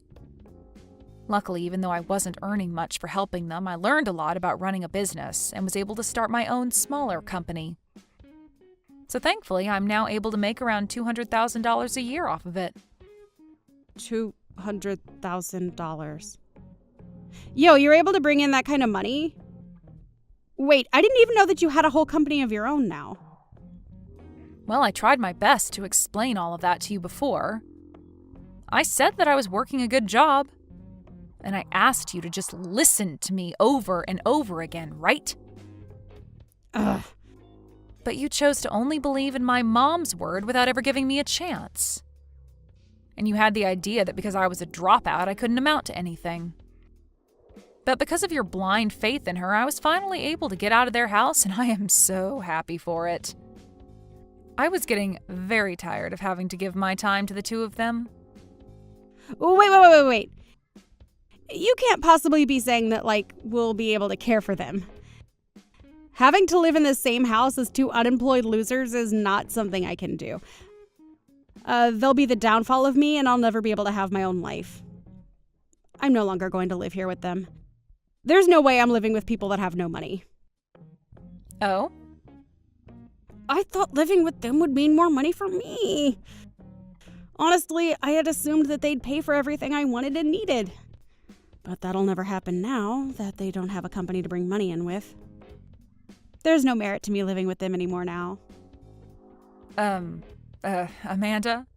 Luckily, even though I wasn't earning much for helping them, I learned a lot about running a business and was able to start my own smaller company. So thankfully, I'm now able to make around $200,000 a year off of it. $200,000. Yo, you're able to bring in that kind of money? Wait, I didn't even know that you had a whole company of your own now. Well, I tried my best to explain all of that to you before. I said that I was working a good job. And I asked you to just listen to me over and over again, right? Ugh. But you chose to only believe in my mom's word without ever giving me a chance. And you had the idea that because I was a dropout, I couldn't amount to anything. But because of your blind faith in her, I was finally able to get out of their house, and I am so happy for it. I was getting very tired of having to give my time to the two of them. Wait. You can't possibly be saying that, we'll be able to care for them. Having to live in the same house as two unemployed losers is not something I can do. They'll be the downfall of me, and I'll never be able to have my own life. I'm no longer going to live here with them. There's no way I'm living with people that have no money. Oh? I thought living with them would mean more money for me. Honestly, I had assumed that they'd pay for everything I wanted and needed. But that'll never happen now that they don't have a company to bring money in with. There's no merit to me living with them anymore now. Amanda?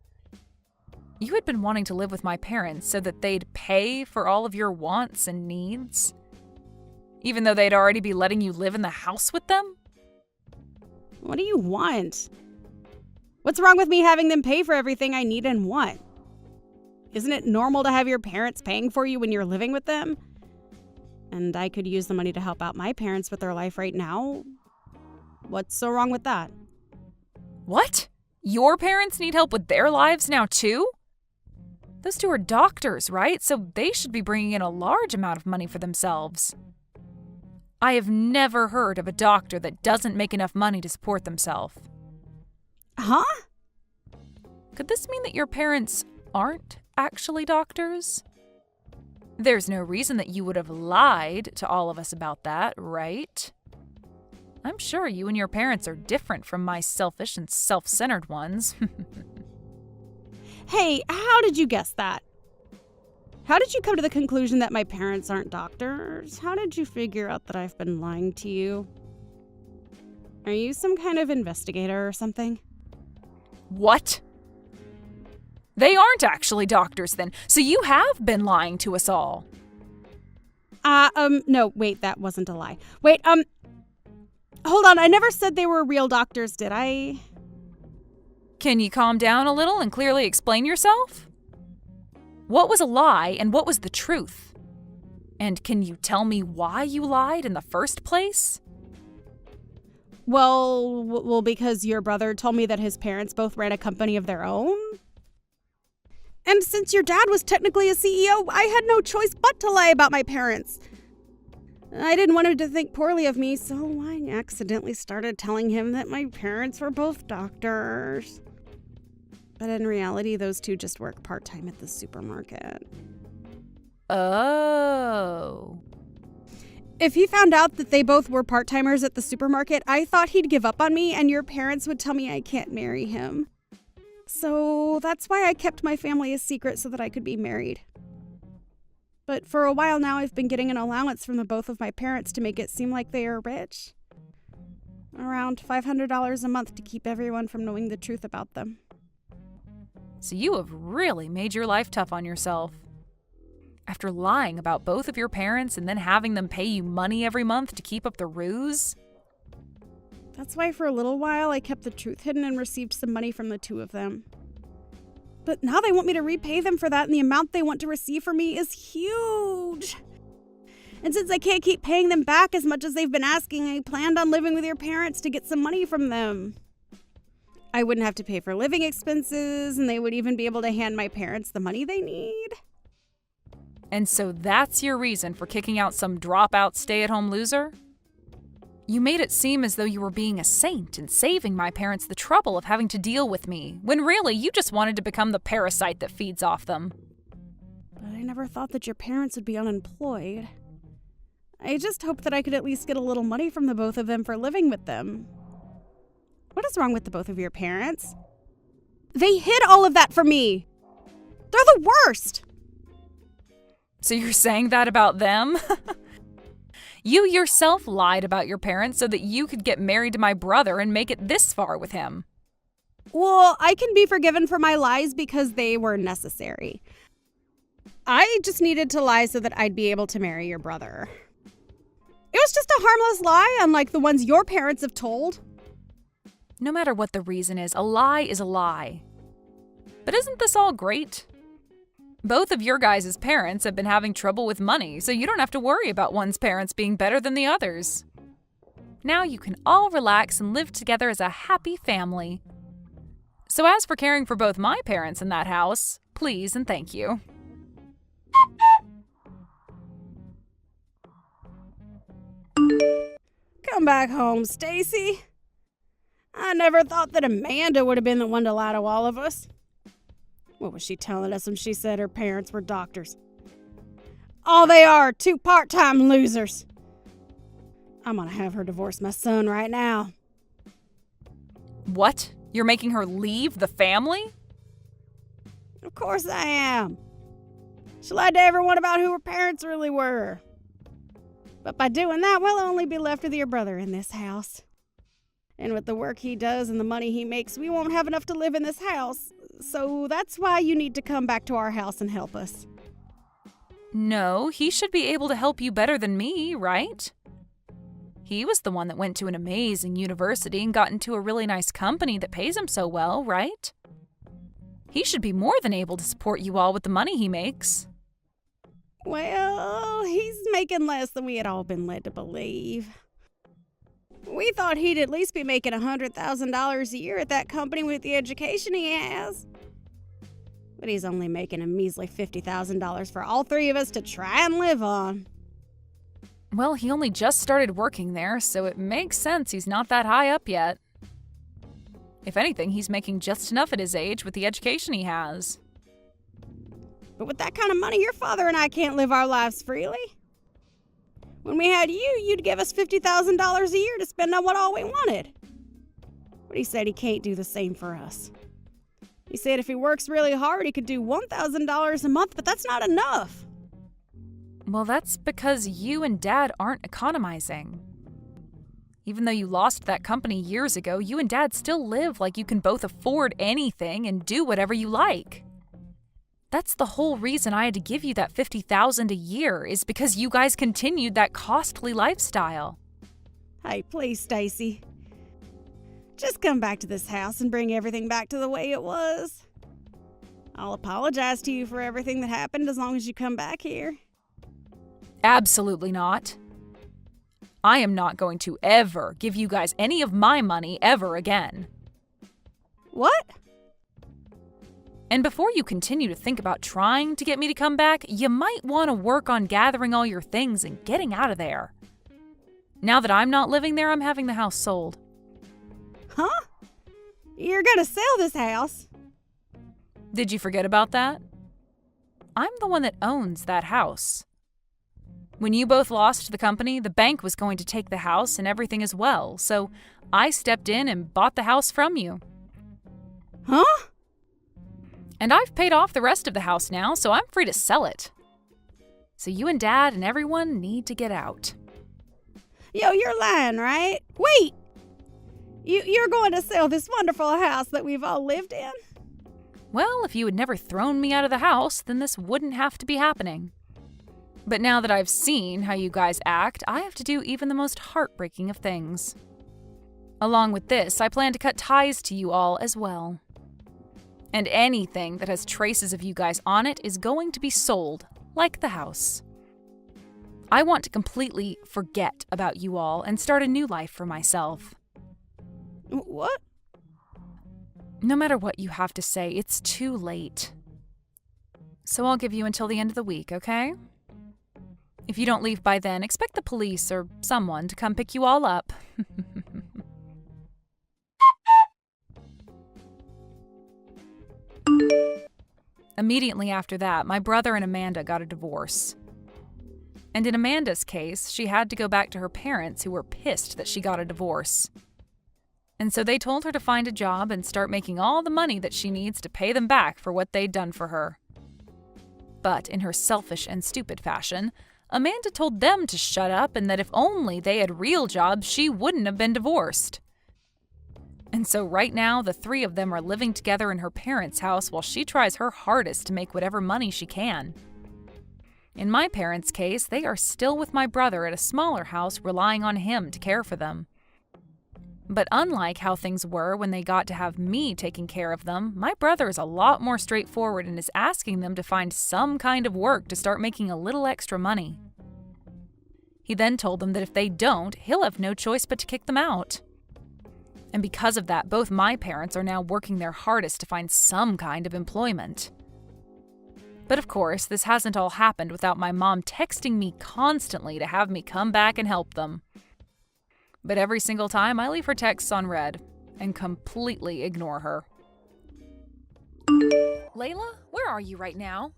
You had been wanting to live with my parents so that they'd pay for all of your wants and needs? Even though they'd already be letting you live in the house with them? What do you want? What's wrong with me having them pay for everything I need and want? Isn't it normal to have your parents paying for you when you're living with them? And I could use the money to help out my parents with their life right now. What's so wrong with that? What? Your parents need help with their lives now too? Those two are doctors, right? So they should be bringing in a large amount of money for themselves. I have never heard of a doctor that doesn't make enough money to support themselves. Huh? Could this mean that your parents aren't actually doctors? There's no reason that you would have lied to all of us about that, right? I'm sure you and your parents are different from my selfish and self-centered ones. Hey, how did you guess that? How did you come to the conclusion that my parents aren't doctors? How did you figure out that I've been lying to you? Are you some kind of investigator or something? What? They aren't actually doctors then, so you have been lying to us all. No, wait, that wasn't a lie. Wait, hold on, I never said they were real doctors, did I? Can you calm down a little and clearly explain yourself? What was a lie and what was the truth? And can you tell me why you lied in the first place? Well, because your brother told me that his parents both ran a company of their own. And since your dad was technically a CEO, I had no choice but to lie about my parents. I didn't want him to think poorly of me, so I accidentally started telling him that my parents were both doctors. But in reality, those two just work part-time at the supermarket. Oh. If he found out that they both were part-timers at the supermarket, I thought he'd give up on me and your parents would tell me I can't marry him. So that's why I kept my family a secret so that I could be married. But for a while now, I've been getting an allowance from the both of my parents to make it seem like they are rich. Around $500 a month to keep everyone from knowing the truth about them. So you have really made your life tough on yourself. After lying about both of your parents and then having them pay you money every month to keep up the ruse? That's why for a little while I kept the truth hidden and received some money from the two of them. But now they want me to repay them for that, and the amount they want to receive from me is huge. And since I can't keep paying them back as much as they've been asking, I planned on living with your parents to get some money from them. I wouldn't have to pay for living expenses, and they would even be able to hand my parents the money they need. And so that's your reason for kicking out some dropout stay-at-home loser? You made it seem as though you were being a saint and saving my parents the trouble of having to deal with me, when really you just wanted to become the parasite that feeds off them. But I never thought that your parents would be unemployed. I just hoped that I could at least get a little money from the both of them for living with them. What is wrong with the both of your parents? They hid all of that from me! They're the worst! So you're saying that about them? You yourself lied about your parents so that you could get married to my brother and make it this far with him. Well, I can be forgiven for my lies because they were necessary. I just needed to lie so that I'd be able to marry your brother. It was just a harmless lie, unlike the ones your parents have told. No matter what the reason is a lie. But isn't this all great? Both of your guys' parents have been having trouble with money, so you don't have to worry about one's parents being better than the others. Now you can all relax and live together as a happy family. So as for caring for both my parents in that house, please and thank you. Come Welcome back home, Stacy. I never thought that Amanda would have been the one to lie to all of us. What was she telling us when she said her parents were doctors? All they are, two part-time losers. I'm gonna have her divorce my son right now. What? You're making her leave the family? Of course I am. She lied to everyone about who her parents really were. But by doing that, we'll only be left with your brother in this house. And with the work he does and the money he makes, we won't have enough to live in this house. So that's why you need to come back to our house and help us. No, he should be able to help you better than me, right? He was the one that went to an amazing university and got into a really nice company that pays him so well, right? He should be more than able to support you all with the money he makes. Well, he's making less than we had all been led to believe. We thought he'd at least be making $100,000 a year at that company with the education he has. But he's only making a measly $50,000 for all three of us to try and live on. Well, he only just started working there, so it makes sense he's not that high up yet. If anything, he's making just enough at his age with the education he has. But with that kind of money, your father and I can't live our lives freely. When we had you, you'd give us $50,000 a year to spend on what all we wanted. But he said he can't do the same for us. He said if he works really hard, he could do $1,000 a month, but that's not enough. Well, that's because you and Dad aren't economizing. Even though you lost that company years ago, you and Dad still live like you can both afford anything and do whatever you like. That's the whole reason I had to give you that $50,000 a year, is because you guys continued that costly lifestyle. Hey, please, Stacy. Just come back to this house and bring everything back to the way it was. I'll apologize to you for everything that happened as long as you come back here. Absolutely not. I am not going to ever give you guys any of my money ever again. What? And before you continue to think about trying to get me to come back, you might want to work on gathering all your things and getting out of there. Now that I'm not living there, I'm having the house sold. Huh? You're gonna sell this house? Did you forget about that? I'm the one that owns that house. When you both lost the company, the bank was going to take the house and everything as well, so I stepped in and bought the house from you. Huh? And I've paid off the rest of the house now, so I'm free to sell it. So you and Dad and everyone need to get out. Yo, you're lying, right? Wait! You're going to sell this wonderful house that we've all lived in? Well, if you had never thrown me out of the house, then this wouldn't have to be happening. But now that I've seen how you guys act, I have to do even the most heartbreaking of things. Along with this, I plan to cut ties to you all as well. And anything that has traces of you guys on it is going to be sold, like the house. I want to completely forget about you all and start a new life for myself. What? No matter what you have to say, it's too late. So I'll give you until the end of the week, okay? If you don't leave by then, expect the police or someone to come pick you all up. Immediately after that, my brother and Amanda got a divorce. And in Amanda's case, she had to go back to her parents, who were pissed that she got a divorce. And so they told her to find a job and start making all the money that she needs to pay them back for what they'd done for her. But in her selfish and stupid fashion, Amanda told them to shut up and that if only they had real jobs, she wouldn't have been divorced. And so right now, the three of them are living together in her parents' house while she tries her hardest to make whatever money she can. In my parents' case, they are still with my brother at a smaller house, relying on him to care for them. But unlike how things were when they got to have me taking care of them, my brother is a lot more straightforward and is asking them to find some kind of work to start making a little extra money. He then told them that if they don't, he'll have no choice but to kick them out. And because of that, both my parents are now working their hardest to find some kind of employment. But of course, this hasn't all happened without my mom texting me constantly to have me come back and help them. But every single time, I leave her texts on read and completely ignore her. Layla, where are you right now?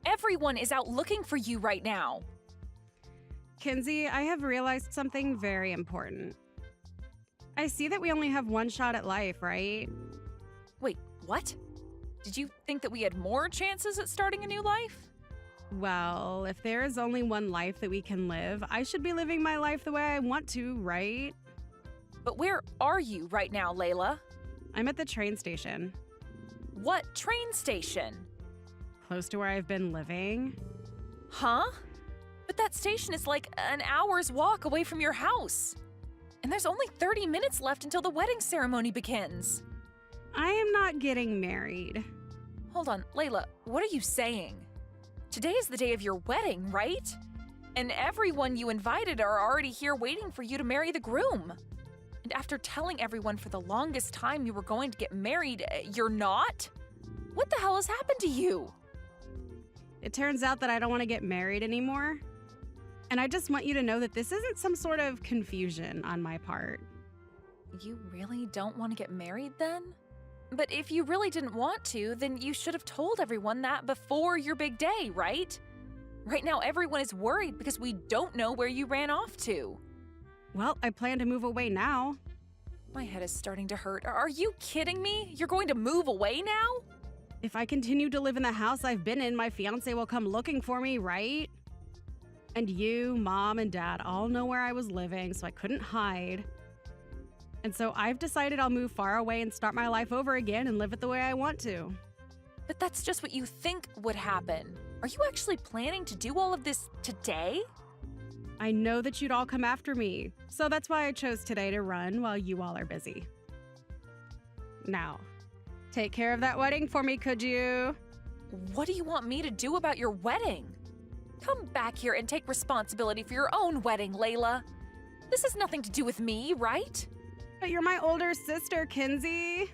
Everyone is out looking for you right now. Kinsey, I have realized something very important. I see that we only have one shot at life, right? Wait, what? Did you think that we had more chances at starting a new life? Well, if there is only one life that we can live, I should be living my life the way I want to, right? But where are you right now, Layla? I'm at the train station, What train station? close to where I've been living. Huh? But that station is like an hour's walk away from your house. And there's only 30 minutes left until the wedding ceremony begins. I am not getting married. Hold on, Layla, what are you saying? Today is the day of your wedding, right? And everyone you invited are already here waiting for you to marry the groom. And after telling everyone for the longest time you were going to get married, you're not? What the hell has happened to you? It turns out that I don't want to get married anymore. And I just want you to know that this isn't some sort of confusion on my part. You really don't want to get married then? But if you really didn't want to, then you should have told everyone that before your big day, right? Right now, everyone is worried because we don't know where you ran off to. Well, I plan to move away now. My head is starting to hurt. Are you kidding me? You're going to move away now? If I continue to live in the house I've been in, my fiance will come looking for me, right? And you, Mom, and Dad all know where I was living, so I couldn't hide. And so I've decided I'll move far away and start my life over again and live it the way I want to. But that's just what you think would happen. Are you actually planning to do all of this today? I know that you'd all come after me, so that's why I chose today to run while you all are busy. Now, take care of that wedding for me, could you? What do you want me to do about your wedding? Come back here and take responsibility for your own wedding, Layla. This has nothing to do with me, right? But you're my older sister, Kinsey.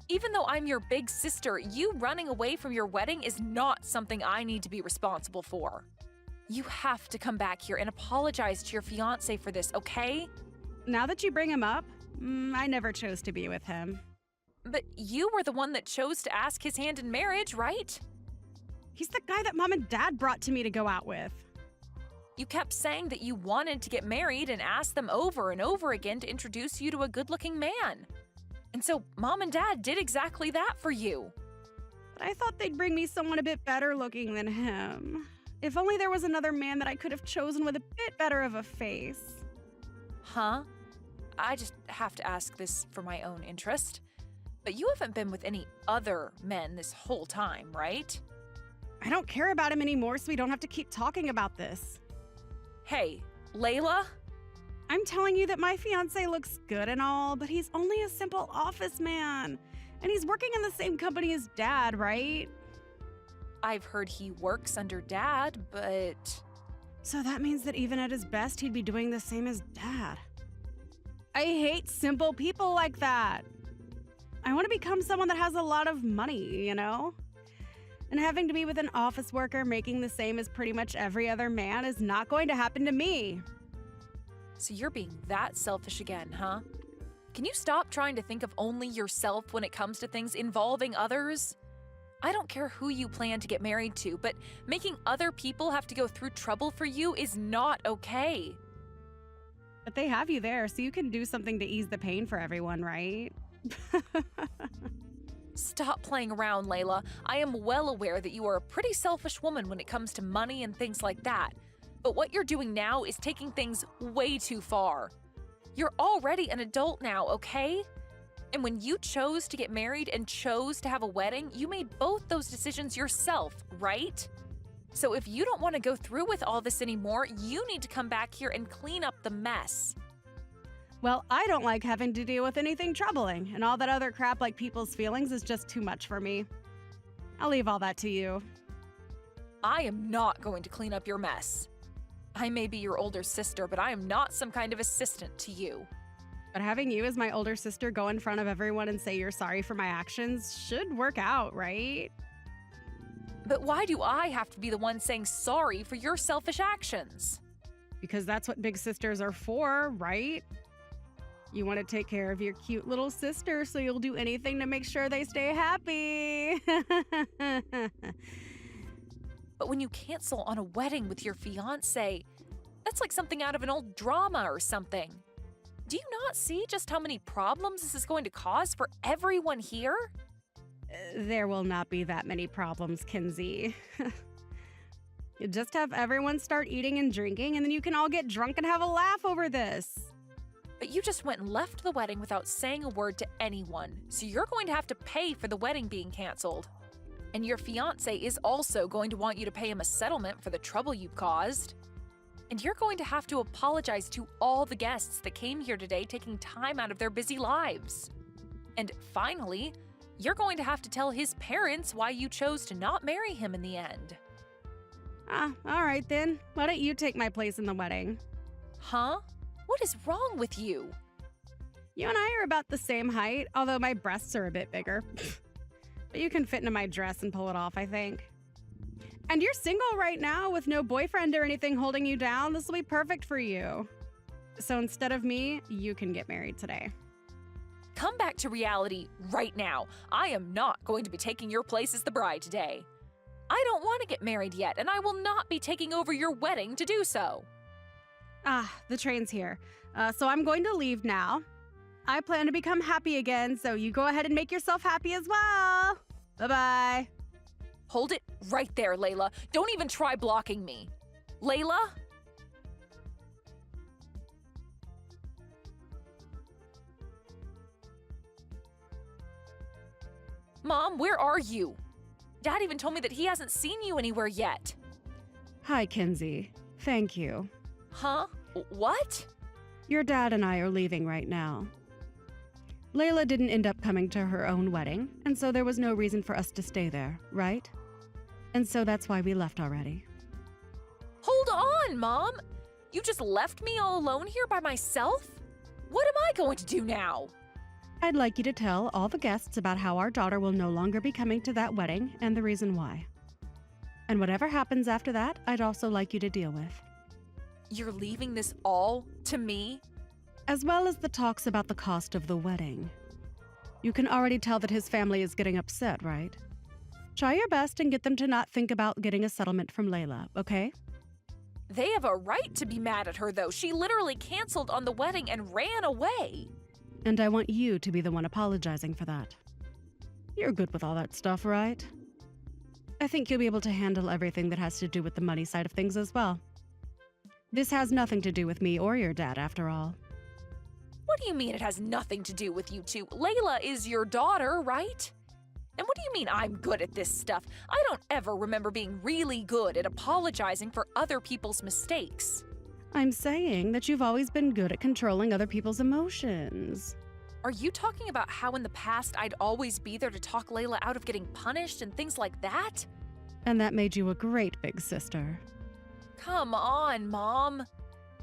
Even though I'm your big sister, you running away from your wedding is not something I need to be responsible for. You have to come back here and apologize to your fiancé for this, okay? Now that you bring him up, I never chose to be with him. But you were the one that chose to ask his hand in marriage, right? He's the guy that Mom and Dad brought to me to go out with. You kept saying that you wanted to get married and asked them over and over again to introduce you to a good-looking man. And so Mom and Dad did exactly that for you. But I thought they'd bring me someone a bit better looking than him. If only there was another man that I could have chosen with a bit better of a face. Huh? I just have to ask this for my own interest. But you haven't been with any other men this whole time, right? I don't care about him anymore, so we don't have to keep talking about this. Hey, Layla? I'm telling you that my fiancé looks good and all, but he's only a simple office man. And he's working in the same company as Dad, right? I've heard he works under Dad, but... So that means that even at his best, he'd be doing the same as Dad. I hate simple people like that. I want to become someone that has a lot of money, you know? And having to be with an office worker making the same as pretty much every other man is not going to happen to me. So you're being that selfish again, huh? Can you stop trying to think of only yourself when it comes to things involving others? I don't care who you plan to get married to, but making other people have to go through trouble for you is not okay. But they have you there, so you can do something to ease the pain for everyone, right? Stop playing around, Layla. I am well aware that you are a pretty selfish woman when it comes to money and things like that. But what you're doing now is taking things way too far. You're already an adult now, okay? And when you chose to get married and chose to have a wedding, you made both those decisions yourself, right? So if you don't want to go through with all this anymore, you need to come back here and clean up the mess. Well, I don't like having to deal with anything troubling, and all that other crap like people's feelings is just too much for me. I'll leave all that to you. I am not going to clean up your mess. I may be your older sister, but I am not some kind of assistant to you. But having you as my older sister go in front of everyone and say you're sorry for my actions should work out, right? But why do I have to be the one saying sorry for your selfish actions? Because that's what big sisters are for, right? You want to take care of your cute little sister, so you'll do anything to make sure they stay happy. But when you cancel on a wedding with your fiancé, that's like something out of an old drama or something. Do you not see just how many problems this is going to cause for everyone here? There will not be that many problems, Kinsey. You just have everyone start eating and drinking, and then you can all get drunk and have a laugh over this. But you just went and left the wedding without saying a word to anyone, so you're going to have to pay for the wedding being canceled. And your fiancé is also going to want you to pay him a settlement for the trouble you caused. And you're going to have to apologize to all the guests that came here today taking time out of their busy lives. And finally, you're going to have to tell his parents why you chose to not marry him in the end. All right then. Why don't you take my place in the wedding? Huh? What is wrong with you? You and I are about the same height, although my breasts are a bit bigger. But you can fit into my dress and pull it off, I think. And you're single right now with no boyfriend or anything holding you down. This will be perfect for you. So instead of me, you can get married today. Come back to reality right now. I am not going to be taking your place as the bride today. I don't want to get married yet, and I will not be taking over your wedding to do so. The train's here. So I'm going to leave now. I plan to become happy again, so you go ahead and make yourself happy as well. Bye-bye. Hold it right there, Layla. Don't even try blocking me. Layla? Mom, where are you? Dad even told me that he hasn't seen you anywhere yet. Hi, Kinsey. Thank you. Huh? What? Your dad and I are leaving right now. Layla didn't end up coming to her own wedding, and so there was no reason for us to stay there, right? And so that's why we left already. Hold on, Mom! You just left me all alone here by myself? What am I going to do now? I'd like you to tell all the guests about how our daughter will no longer be coming to that wedding and the reason why. And whatever happens after that, I'd also like you to deal with. You're leaving this all to me? As well as the talks about the cost of the wedding. You can already tell that his family is getting upset, right? Try your best and get them to not think about getting a settlement from Layla, okay? They have a right to be mad at her, though. She literally canceled on the wedding and ran away. And I want you to be the one apologizing for that. You're good with all that stuff, right? I think you'll be able to handle everything that has to do with the money side of things as well. This has nothing to do with me or your dad, after all. What do you mean it has nothing to do with you two? Layla is your daughter, right? And what do you mean I'm good at this stuff? I don't ever remember being really good at apologizing for other people's mistakes. I'm saying that you've always been good at controlling other people's emotions. Are you talking about how in the past I'd always be there to talk Layla out of getting punished and things like that? And that made you a great big sister. Come on, Mom.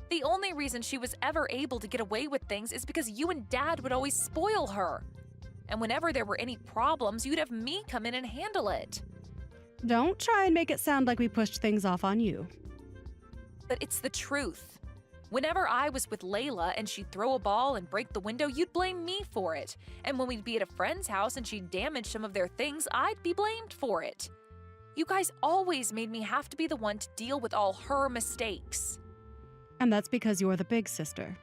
The only reason she was ever able to get away with things is because you and Dad would always spoil her. And whenever there were any problems, you'd have me come in and handle it. Don't try and make it sound like we pushed things off on you. But it's the truth. Whenever I was with Layla and she'd throw a ball and break the window, you'd blame me for it. And when we'd be at a friend's house and she'd damage some of their things, I'd be blamed for it. You guys always made me have to be the one to deal with all her mistakes. And that's because you're the big sister.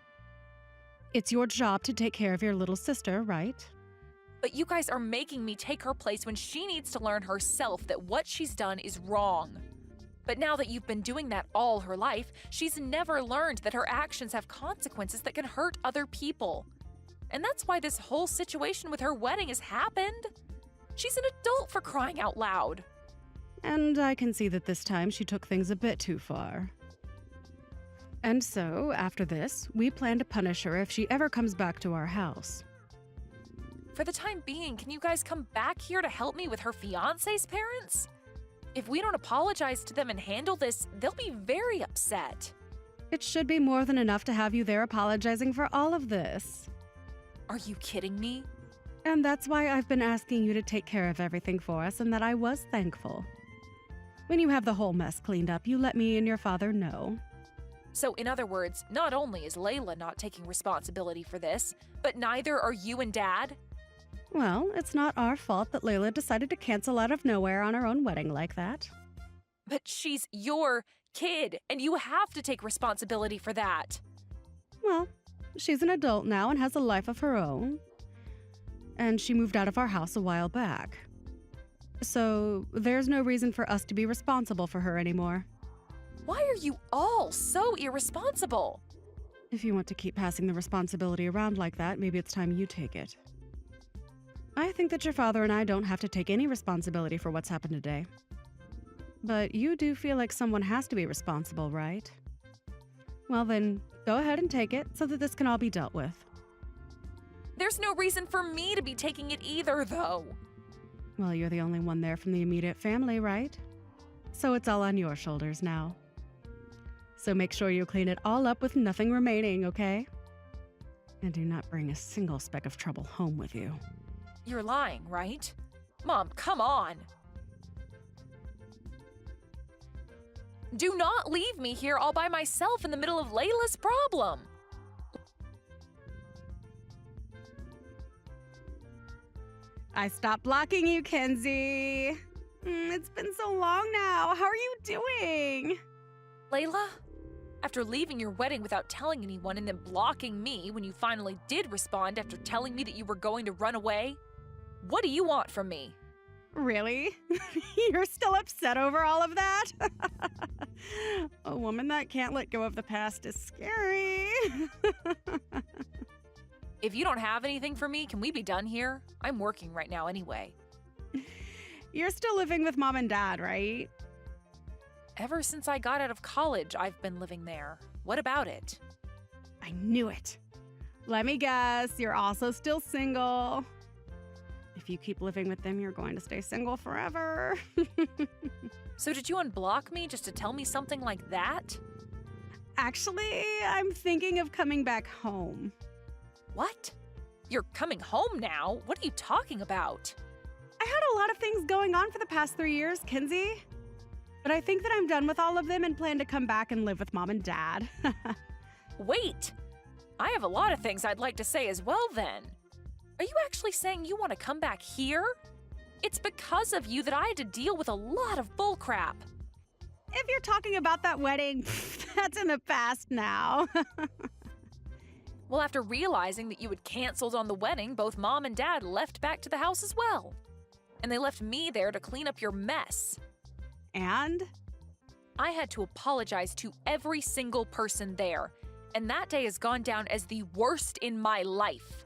It's your job to take care of your little sister, right? But you guys are making me take her place when she needs to learn herself that what she's done is wrong. But now that you've been doing that all her life, she's never learned that her actions have consequences that can hurt other people. And that's why this whole situation with her wedding has happened. She's an adult, for crying out loud. And I can see that this time she took things a bit too far. And so, after this, we plan to punish her if she ever comes back to our house. For the time being, can you guys come back here to help me with her fiancé's parents? If we don't apologize to them and handle this, they'll be very upset. It should be more than enough to have you there apologizing for all of this. Are you kidding me? And that's why I've been asking you to take care of everything for us and that I was thankful. When you have the whole mess cleaned up, you let me and your father know. So, in other words, not only is Layla not taking responsibility for this, but neither are you and Dad? Well, it's not our fault that Layla decided to cancel out of nowhere on her own wedding like that. But she's your kid, and you have to take responsibility for that. Well, she's an adult now and has a life of her own. And she moved out of our house a while back. So there's no reason for us to be responsible for her anymore. Why are you all so irresponsible? If you want to keep passing the responsibility around like that, maybe it's time you take it. I think that your father and I don't have to take any responsibility for what's happened today. But you do feel like someone has to be responsible, right? Well then, go ahead and take it so that this can all be dealt with. There's no reason for me to be taking it either, though. Well, you're the only one there from the immediate family, right? So it's all on your shoulders now. So make sure you clean it all up with nothing remaining, okay? And do not bring a single speck of trouble home with you. You're lying, right? Mom, come on. Do not leave me here all by myself in the middle of Layla's problem. I stopped blocking you, Kenzie. It's been so long now. How are you doing? Layla, after leaving your wedding without telling anyone and then blocking me when you finally did respond after telling me that you were going to run away, what do you want from me? Really? You're still upset over all of that? A woman that can't let go of the past is scary. If you don't have anything for me, can we be done here? I'm working right now anyway. You're still living with Mom and Dad, right? Ever since I got out of college, I've been living there. What about it? I knew it. Let me guess, you're also still single. If you keep living with them, you're going to stay single forever. So did you unblock me just to tell me something like that? Actually, I'm thinking of coming back home. What? You're coming home now? What are you talking about? I had a lot of things going on for the past 3 years, Kenzie. But I think that I'm done with all of them and plan to come back and live with Mom and Dad. Wait! I have a lot of things I'd like to say as well then. Are you actually saying you want to come back here? It's because of you that I had to deal with a lot of bullcrap. If you're talking about that wedding, that's in the past now. Well, after realizing that you had canceled on the wedding, both Mom and Dad left back to the house as well. And they left me there to clean up your mess. And? I had to apologize to every single person there, and that day has gone down as the worst in my life.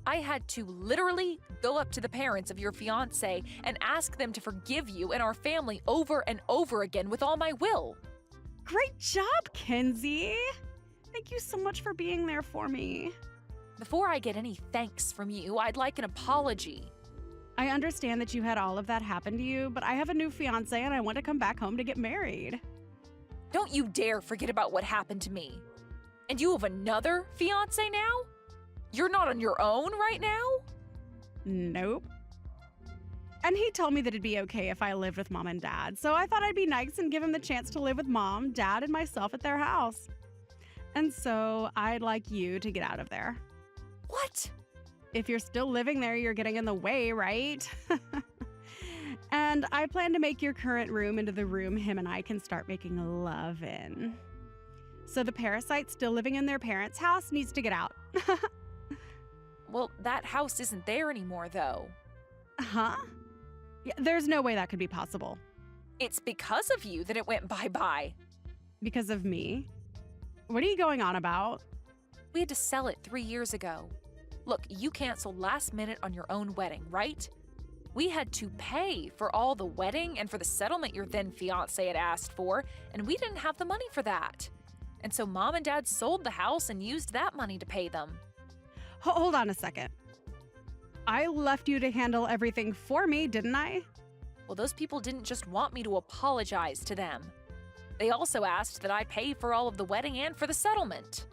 I had to literally go up to the parents of your fiancé and ask them to forgive you and our family over and over again with all my will. Great job, Kenzie. Thank you so much for being there for me. Before I get any thanks from you, I'd like an apology. I understand that you had all of that happen to you, but I have a new fiancé and I want to come back home to get married. Don't you dare forget about what happened to me. And you have another fiancé now? You're not on your own right now? Nope. And he told me that it'd be okay if I lived with Mom and Dad, so I thought I'd be nice and give him the chance to live with Mom, Dad, and myself at their house. And so I'd like you to get out of there. What? If you're still living there, you're getting in the way, right? And I plan to make your current room into the room him and I can start making love in. So the parasite still living in their parents' house needs to get out. Well, that house isn't there anymore, though. Huh? Yeah, there's no way that could be possible. It's because of you that it went bye-bye. Because of me? What are you going on about? We had to sell it 3 years ago. Look, you canceled last minute on your own wedding, right? We had to pay for all the wedding and for the settlement your then fiancé had asked for, and we didn't have the money for that. And so Mom and Dad sold the house and used that money to pay them. Hold on a second. I left you to handle everything for me, didn't I? Well, those people didn't just want me to apologize to them. They also asked that I pay for all of the wedding and for the settlement.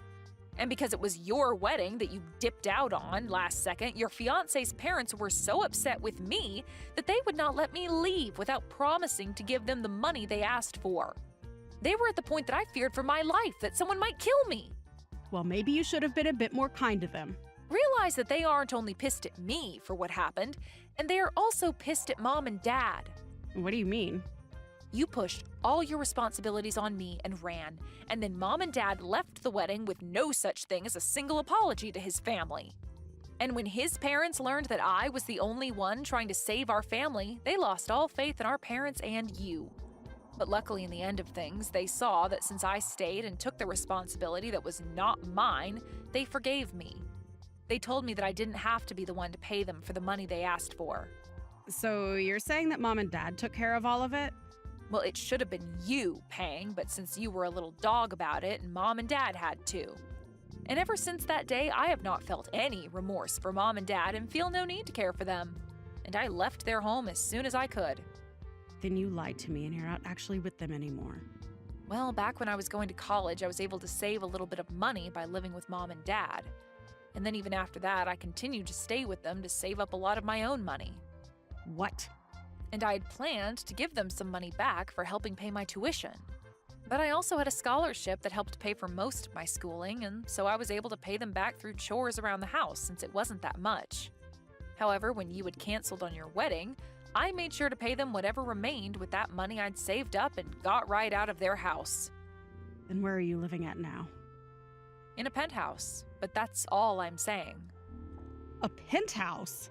And because it was your wedding that you dipped out on last second, your fiancé's parents were so upset with me that they would not let me leave without promising to give them the money they asked for. They were at the point that I feared for my life, that someone might kill me. Well, maybe you should have been a bit more kind to them. Realize that they aren't only pissed at me for what happened, and they are also pissed at Mom and Dad. What do you mean? You pushed all your responsibilities on me and ran, and then Mom and Dad left the wedding with no such thing as a single apology to his family. And when his parents learned that I was the only one trying to save our family, they lost all faith in our parents and you. But luckily, in the end of things, they saw that since I stayed and took the responsibility that was not mine, they forgave me. They told me that I didn't have to be the one to pay them for the money they asked for. So you're saying that Mom and Dad took care of all of it? Well, it should have been you paying, but since you were a little dog about it, Mom and Dad had to. And ever since that day, I have not felt any remorse for Mom and Dad and feel no need to care for them. And I left their home as soon as I could. Then you lied to me and you're not actually with them anymore. Well, back when I was going to college, I was able to save a little bit of money by living with Mom and Dad. And then even after that, I continued to stay with them to save up a lot of my own money. What? And I had planned to give them some money back for helping pay my tuition. But I also had a scholarship that helped pay for most of my schooling, and so I was able to pay them back through chores around the house since it wasn't that much. However, when you had canceled on your wedding, I made sure to pay them whatever remained with that money I'd saved up and got right out of their house. Then where are you living at now? In a penthouse, but that's all I'm saying. A penthouse?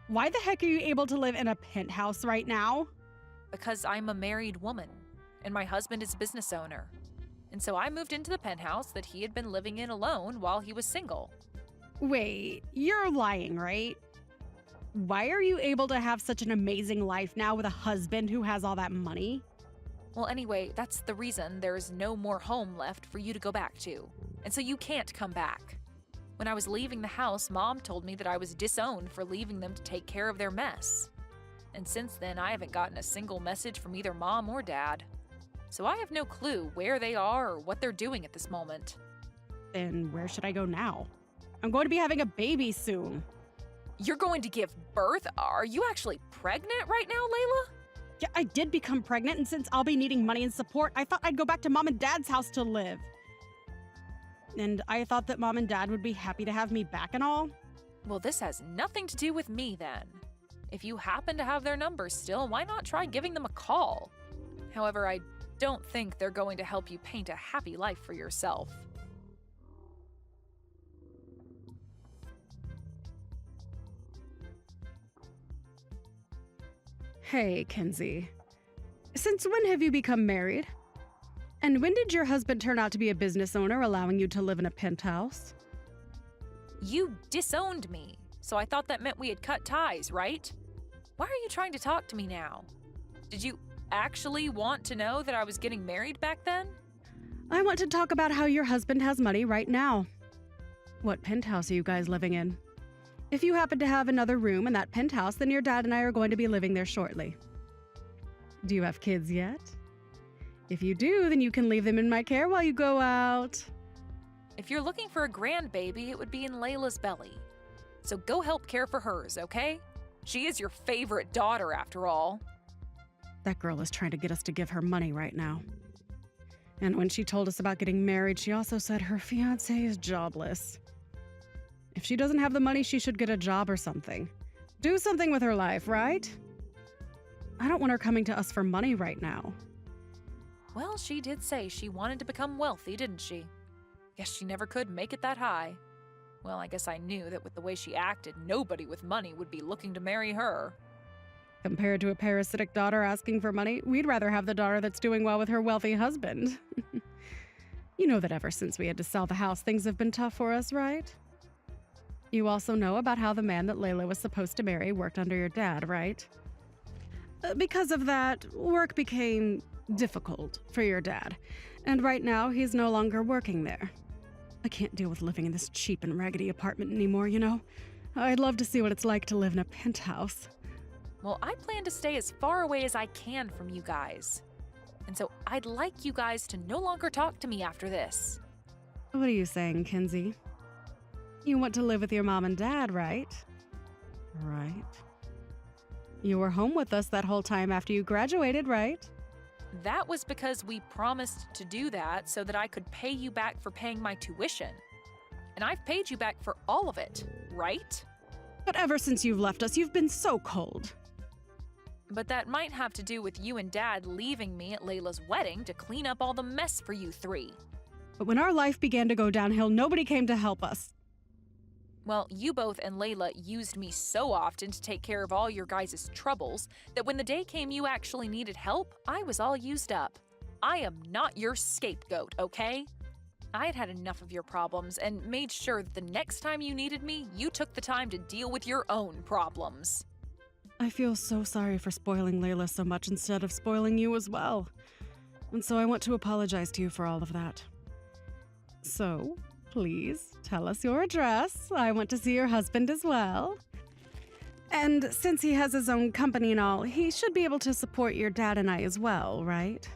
Why the heck are you able to live in a penthouse right now? Because I'm a married woman, and my husband is a business owner. And so I moved into the penthouse that he had been living in alone while he was single. Wait, you're lying, right? Why are you able to have such an amazing life now with a husband who has all that money? Well, anyway, that's the reason there is no more home left for you to go back to. And so you can't come back. When I was leaving the house, Mom told me that I was disowned for leaving them to take care of their mess. And since then, I haven't gotten a single message from either Mom or Dad. So I have no clue where they are or what they're doing at this moment. Then where should I go now? I'm going to be having a baby soon. You're going to give birth? Are you actually pregnant right now, Layla? Yeah, I did become pregnant, and since I'll be needing money and support, I thought I'd go back to Mom and Dad's house to live. And I thought that Mom and Dad would be happy to have me back and all. Well, this has nothing to do with me then. If you happen to have their numbers still, why not try giving them a call? However, I don't think they're going to help you paint a happy life for yourself. Hey, Kenzie. Since when have you become married? And when did your husband turn out to be a business owner, allowing you to live in a penthouse? You disowned me, so I thought that meant we had cut ties, right? Why are you trying to talk to me now? Did you actually want to know that I was getting married back then? I want to talk about how your husband has money right now. What penthouse are you guys living in? If you happen to have another room in that penthouse, then your dad and I are going to be living there shortly. Do you have kids yet? If you do, then you can leave them in my care while you go out. If you're looking for a grandbaby, it would be in Layla's belly. So go help care for hers, okay? She is your favorite daughter, after all. That girl is trying to get us to give her money right now. And when she told us about getting married, she also said her fiancé is jobless. If she doesn't have the money, she should get a job or something. Do something with her life, right? I don't want her coming to us for money right now. Well, she did say she wanted to become wealthy, didn't she? Guess she never could make it that high. Well, I guess I knew that with the way she acted, nobody with money would be looking to marry her. Compared to a parasitic daughter asking for money, we'd rather have the daughter that's doing well with her wealthy husband. You know that ever since we had to sell the house, things have been tough for us, right? You also know about how the man that Layla was supposed to marry worked under your dad, right? Because of that, work became difficult for your dad, and right now he's no longer working there. I can't deal with living in this cheap and raggedy apartment anymore, you know? I'd love to see what it's like to live in a penthouse. Well, I plan to stay as far away as I can from you guys. And so I'd like you guys to no longer talk to me after this. What are you saying, Kenzie? You want to live with your mom and dad, right? Right. You were home with us that whole time after you graduated, right? That was because we promised to do that so that I could pay you back for paying my tuition. And I've paid you back for all of it, right? But ever since you've left us, you've been so cold. But that might have to do with you and Dad leaving me at Layla's wedding to clean up all the mess for you three. But when our life began to go downhill, nobody came to help us. Well, you both and Layla used me so often to take care of all your guys' troubles that when the day came you actually needed help, I was all used up. I am not your scapegoat, okay? I had had enough of your problems and made sure that the next time you needed me, you took the time to deal with your own problems. I feel so sorry for spoiling Layla so much instead of spoiling you as well. And so I want to apologize to you for all of that. So, please tell us your address. I want to see your husband as well. And since he has his own company and all, he should be able to support your dad and I as well, right?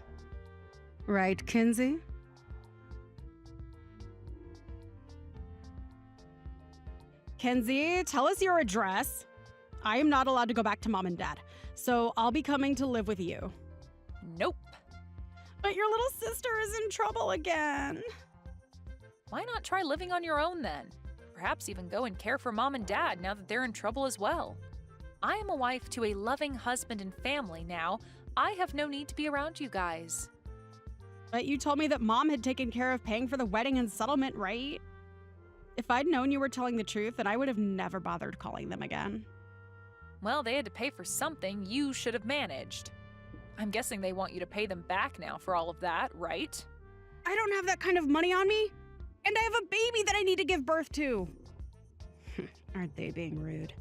Right, Kinsey? Kenzie, tell us your address. I am not allowed to go back to Mom and Dad, so I'll be coming to live with you. Nope. But your little sister is in trouble again. Why not try living on your own then? Perhaps even go and care for Mom and Dad now that they're in trouble as well. I am a wife to a loving husband and family now. I have no need to be around you guys. But you told me that Mom had taken care of paying for the wedding and settlement, right? If I'd known you were telling the truth, then I would have never bothered calling them again. Well, they had to pay for something you should have managed. I'm guessing they want you to pay them back now for all of that, right? I don't have that kind of money on me. And I have a baby that I need to give birth to. Aren't they being rude?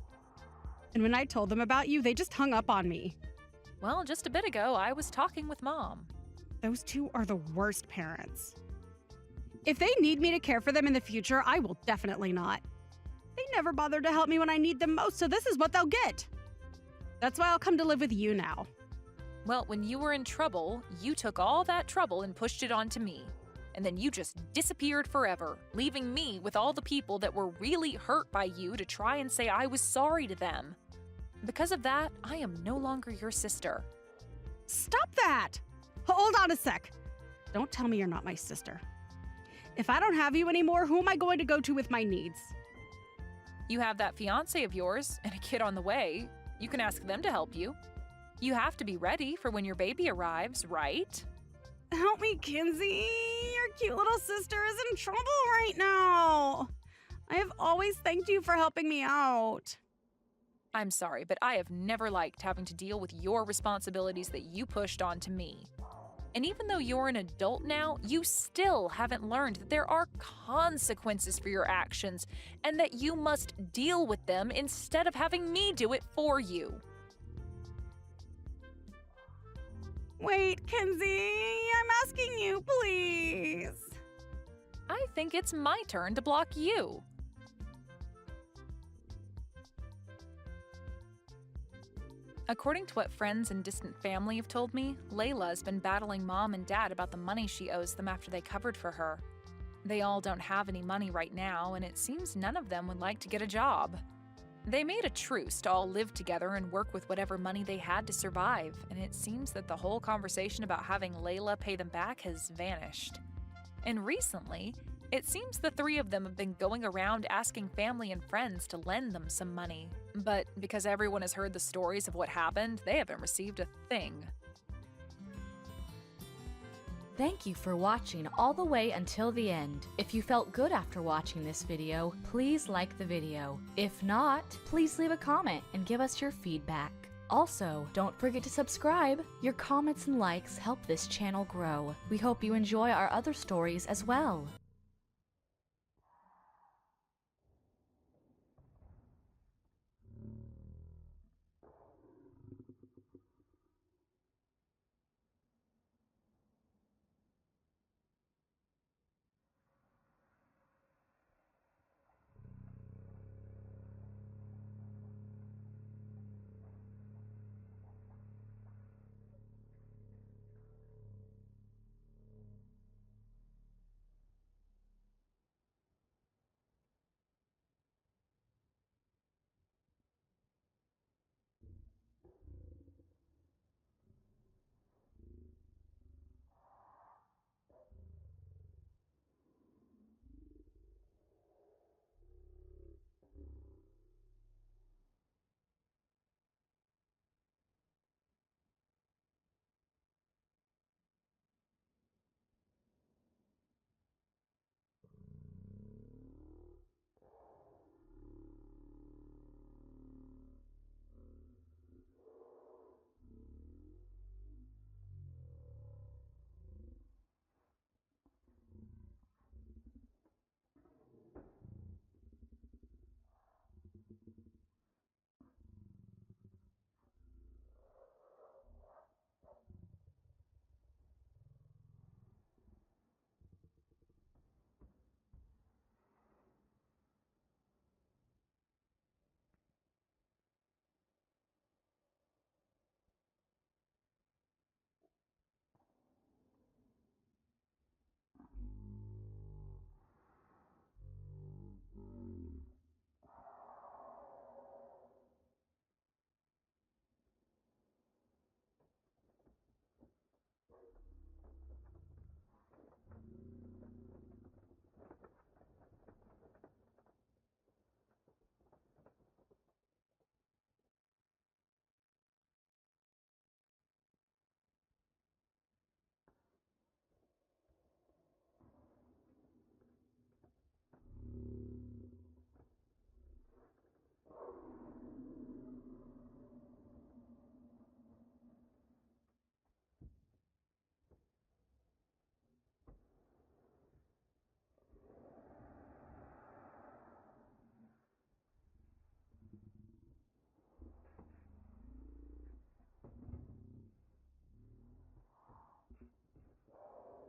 And when I told them about you, they just hung up on me. Well, just a bit ago, I was talking with Mom. Those two are the worst parents. If they need me to care for them in the future, I will definitely not. They never bothered to help me when I need them most, so this is what they'll get. That's why I'll come to live with you now. Well, when you were in trouble, you took all that trouble and pushed it onto me. And then you just disappeared forever, leaving me with all the people that were really hurt by you to try and say I was sorry to them. Because of that, I am no longer your sister. Stop that! Hold on a sec. Don't tell me you're not my sister. If I don't have you anymore, who am I going to go to with my needs? You have that fiancé of yours and a kid on the way. You can ask them to help you. You have to be ready for when your baby arrives, right? Help me, Kinsey. Your cute little sister is in trouble right now. I have always thanked you for helping me out. I'm sorry, but I have never liked having to deal with your responsibilities that you pushed onto me. And even though you're an adult now, you still haven't learned that there are consequences for your actions and that you must deal with them instead of having me do it for you. Wait, Kinsey, I'm asking you, please. I think it's my turn to block you. According to what friends and distant family have told me, Layla has been battling Mom and Dad about the money she owes them after they covered for her. They all don't have any money right now, and it seems none of them would like to get a job. They made a truce to all live together and work with whatever money they had to survive, and it seems that the whole conversation about having Layla pay them back has vanished. And recently, it seems the three of them have been going around asking family and friends to lend them some money. But because everyone has heard the stories of what happened, they haven't received a thing. Thank you for watching all the way until the end. If you felt good after watching this video, please like the video. If not, please leave a comment and give us your feedback. Also, don't forget to subscribe. Your comments and likes help this channel grow. We hope you enjoy our other stories as well.